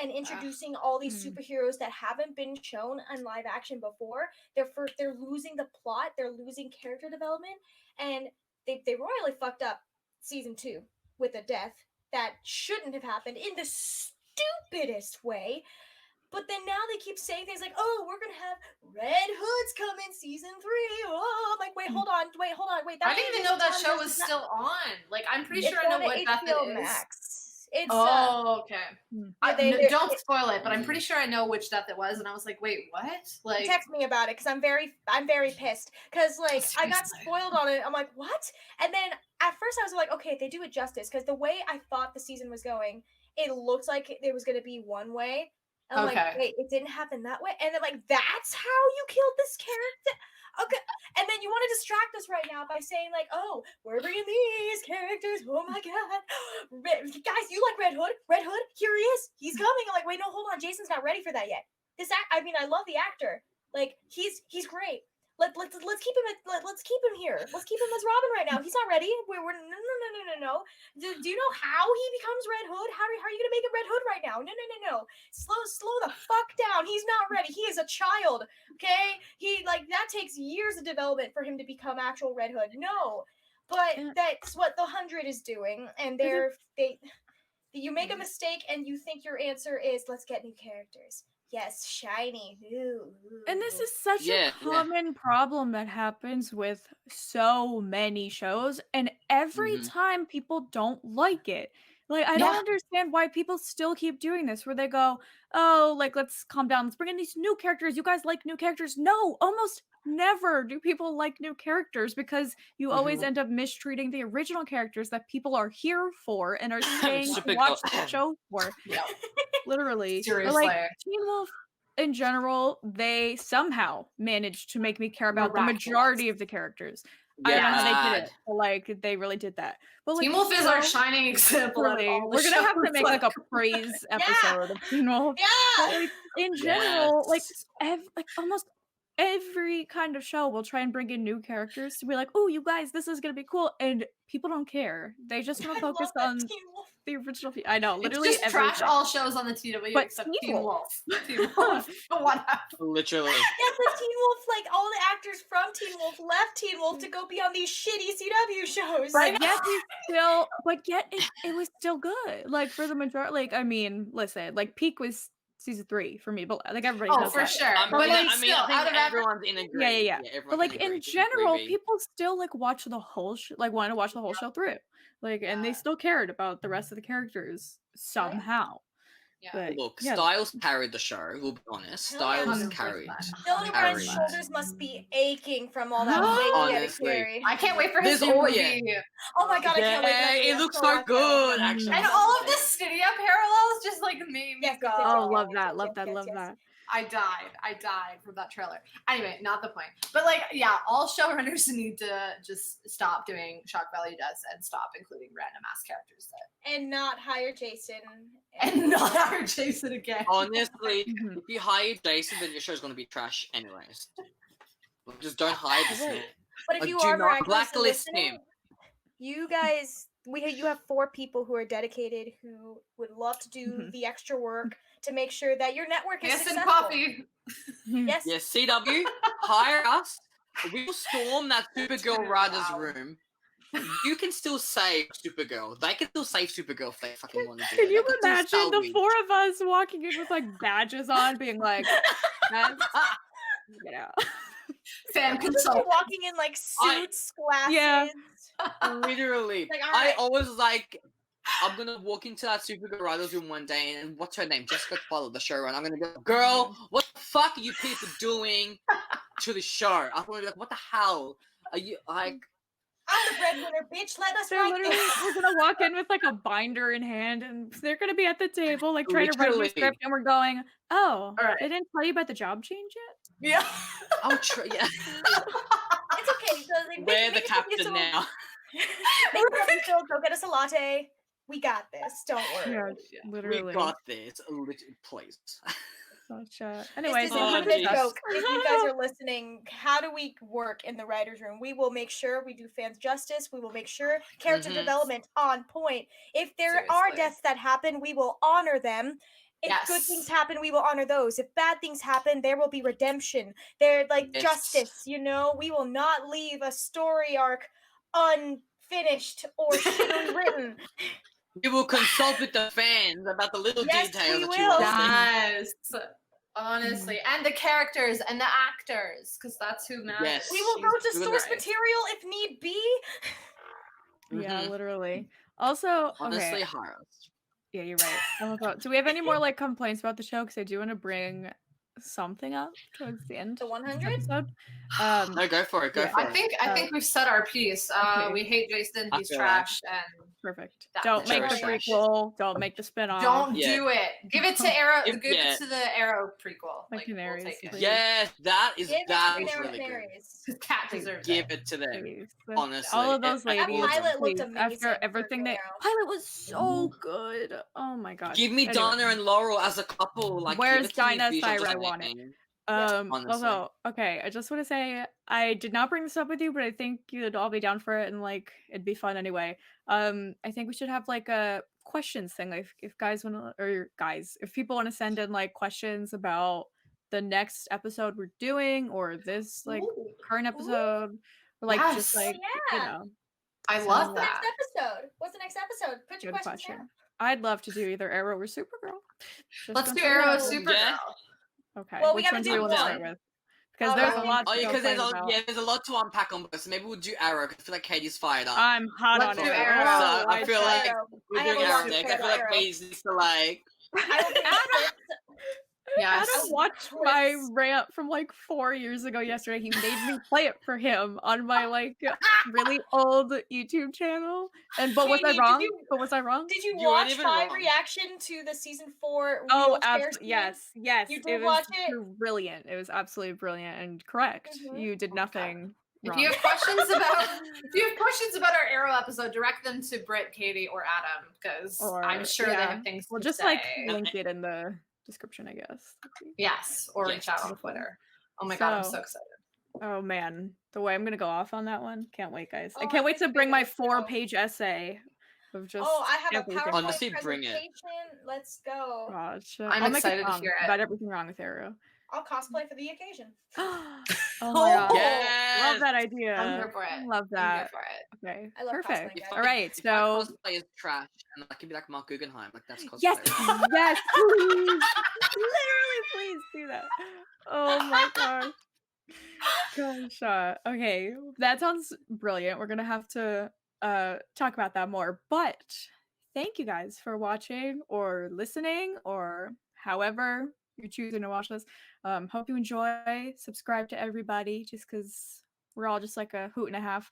and introducing all these superheroes that haven't been shown in live action before, they're losing the plot, they're losing character development, and they royally fucked up season 2 with a death that shouldn't have happened in the stupidest way. But then now they keep saying things like, oh, we're going to have Red Hoods come in season 3. Oh, I'm like, wait, hold on. I didn't even know that show was still on. Like, I'm pretty sure I know what that is. Max. It's, okay. Don't spoil it, but I'm pretty sure I know which death it was. And I was like, wait, what? Like, text me about it because I'm very pissed. Because, like, I got spoiled on it. I'm like, what? And then at first I was like, okay, they do it justice. Because the way I thought the season was going, it looked like it was going to be one way. And I'm like, wait, it didn't happen that way? And then, like, that's how you killed this character? Okay. And then you want to distract us right now by saying, like, oh, we're bringing these characters. Oh, my God. Guys, you like Red Hood? Red Hood? Here he is. He's coming. I'm like, wait, no, hold on. Jason's not ready for that yet. I love the actor. Like, he's great. Let's keep him. Let's keep him here. Let's keep him as Robin right now. He's not ready. We're no. Do you know how he becomes Red Hood? How are you gonna make him Red Hood right now? No. Slow the fuck down. He's not ready. He is a child. Okay. He that takes years of development for him to become actual Red Hood. No, but that's what the 100 is doing, and you make a mistake and you think your answer is let's get new characters. Yes, shiny. Ooh. And this is such a common problem that happens with so many shows, and every time people don't like it. Like, I don't understand why people still keep doing this, where they go, oh, like, let's calm down. Let's bring in these new characters. You guys like new characters? No, almost never do people like new characters because you always end up mistreating the original characters that people are here for and are staying to watch the show for. Literally. Seriously. Like, Teen Wolf in general, they somehow managed to make me care about the majority of the characters. I don't know how they did it, but like they really did that. But like, Teen Wolf is our shining example. We're gonna have to make like a praise episode of Teen Wolf. But, like, in general, like almost every kind of show will try and bring in new characters to be like, oh, you guys, this is gonna be cool, and people don't care. They just want to focus on the original. I know, literally, just trash all shows on the TW except Teen Wolf. Teen Wolf, literally. Yeah, but Teen Wolf, like all the actors from Teen Wolf left Teen Wolf to go be on these shitty CW shows. But yet it was still good. Like for the majority, like I mean, listen, like Peak was season 3 for me, but like everybody Oh, knows for that. sure. I But mean, like, I still, think out of every, everyone's in agreement. Yeah. everyone's But like in agreement. general, 3B. people still like watch the whole like want to watch the whole show through. Like, and they Yeah. still cared about the rest of the characters somehow. Yeah. But Look, yeah, Styles carried the show. We'll be honest. Hell yeah. Styles 100%. carried. Hildebrand's Carried. shoulders must be aching from all that weight he had to Honestly. carry. I can't wait for his There's new all- movie. yeah. Oh my god, I can't wait for that Yeah, movie. it I'm looks so so happy. good. Mm. Actually, And all of the Stydia parallels just like made me Yes, go. yes, oh, love yes, that, yes, love yes, that, yes, love yes. that. I died from that trailer. Anyway, not the point. But like, yeah, all showrunners need to just stop doing shock value deaths and stop including random ass characters that And not hire Jason. and not hire Jason again. honestly, Mhm. if you hire Jason, then your show's gonna be trash anyways. Like, just don't hire this Right. man. But if Like, you do are not miraculously blacklist listening, him. you guys, you have 4 people who are dedicated who would love to do Mhm. the extra work to make sure that your network is Yes, and successful. coffee. Yes. Yes, CW, hire us. We'll storm that Supergirl writer's Wow. room. You can still save Supergirl. They can still save Supergirl if they fucking want to do it. Can you They can still imagine the salvage. 4 of us walking in with like badges on, being like, "That's you know." Fan We'll just be consult. walking in like suits, glasses. Yeah. Literally. Like, all I right. always like, I'm gonna walk into that Supergirl writer's room one day, and what's her name? Jessica Twilight, the showrunner. I'm gonna be like, girl, what the fuck are you people doing to the show? I'm gonna be like, what the hell? Are you like? I'm the breadwinner, bitch. Let us They're write literally this. we're gonna walk in with like a binder in hand, and they're gonna be at the table like trying to write Literally. the script, and we're going, "Oh, All right. they didn't tell you about the job change yet?" Yeah. Oh, yeah. It's okay. So, like, We're the make it captain so- now. Make it so Phil, go get us a latte. We got this. Don't worry. Yeah, literally. We got this. Please. Such a... This Anyways, isn't Oh, even geez. a joke. If you guys are listening, how do we work in the writer's room? We will make sure we do fans justice. We will make sure character Mhm. development on point. If there are Seriously. deaths that happen, we will honor them. If good Yes. things happen, we will honor those. If bad things happen, there will be redemption. There, like Yes. justice. You know, we will not leave a story arc unfinished or shittily written. We will consult with the fans about the little Yes, details we that you will. want to Yes. Honestly, and the characters and the actors, because that's who matters. Yes. We will go to Doing source right. material if need be. yeah, Mhm. literally. Also, Honestly, okay, hire us. yeah, you're right. Oh my god, do we have any more like complaints about the show? Because I do want to bring something up towards the end The of 100? the episode. No, go for it. Go yeah. for I it. think we've said our piece. Okay. We hate Jason. I He's feel trash, and Perfect. That Don't make the much trash. prequel. Don't make the spin-off. don't Yeah. do it. Give it to Arrow. If- Give yeah. it to the Arrow prequel. My Like, canaries, we'll take it. please. Yes, that is Give it that to was Daenerys really good. Canaries. Cat Please. deserves Give it. it to them. Please. Honestly, All of those and ladies. all of them. Pilot looked please, amazing after for everything they Arrow. Pilot was so good. Oh my god. Give me Anyway. Donna and Laurel as a couple. Like, Where's give it to me, Dinah visual Thyra? I want it. design. Also, honestly. okay, I just want to say I did not bring this up with you, but I think you'd all be down for it, and like it'd be fun anyway. I think we should have like a questions thing, like if guys want to, or guys, if people want to send in like questions about the next episode we're doing, or this like Ooh, current episode, or like just Yes. like Yeah. you know, I So- love What's the that. next episode? What's the next episode? Put your good questions question. down. I'd love to do either Arrow or Supergirl. Just Let's want do to Arrow know. Supergirl. Yeah. Okay. Well, we which gotta one do do you want to start one. with? Because there's a lot Oh, to yeah, because complain about. there's a lot to unpack on both. So maybe we'll do Arrow. 'Cause I feel like Katie's fired up. I'm hot Let's on do Arrow. Arrow. So I feel like Arrow. we're I have doing a lot Arrow to next. say I feel about like Arrow. Katie's needs to like. I will be Yes. Adam watched my rant from like 4 years ago yesterday. He made me play it for him on my like really old YouTube channel. But was I Katie, wrong? But was I wrong? Did you You weren't watch even my wrong. reaction to the season 4 Oh, wheelchair scene? yes. You It did was watch it? brilliant. It was absolutely brilliant and correct. Mhm. You did Oh my God. nothing If wrong. you have questions about our Arrow episode, direct them to Brit, Katie, or Adam, because Or- I'm sure they yeah. have things We'll to just say. like link it in the description, I guess. Yes, or Yes. reach out on Twitter. Oh my god, I'm so excited. Oh man, the way I'm gonna go off on that one. Can't wait, guys. I Oh, can't I wait think to you're bring my gonna go. 4-page essay of just Oh, I have a everything. PowerPoint Honestly, bring it. presentation. Let's go. Gosh, I'm I'll make excited a to song hear it. about everything wrong with Arrow. I'll cosplay for the occasion. Oh my god. Yes! Love that idea. I'm here for it. Love I'm here that. for it. Okay. I love Perfect. cosplaying, guys. All right. If So my cosplay is trash, and I can be like Mark Guggenheim, like that's cosplay. yes, right? yes, please. Literally, please do that. Oh my gosh. Gunshot. Okay, that sounds brilliant. We're gonna have to talk about that more. But thank you guys for watching or listening or however you're choosing to watch this. Hope you enjoy. Subscribe to everybody, just because we're all just like a hoot and a half,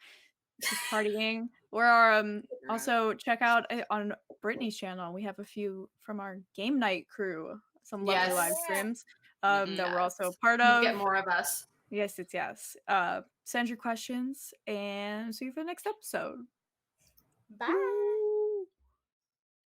just partying. We're also check out on Brittany's channel. We have a few from our game night crew. Some lovely Yes. live Yeah. streams Mhm. that we're also Yes. part You of. get more of us. Yes, it's yes. Send your questions and see you for the next episode. Bye.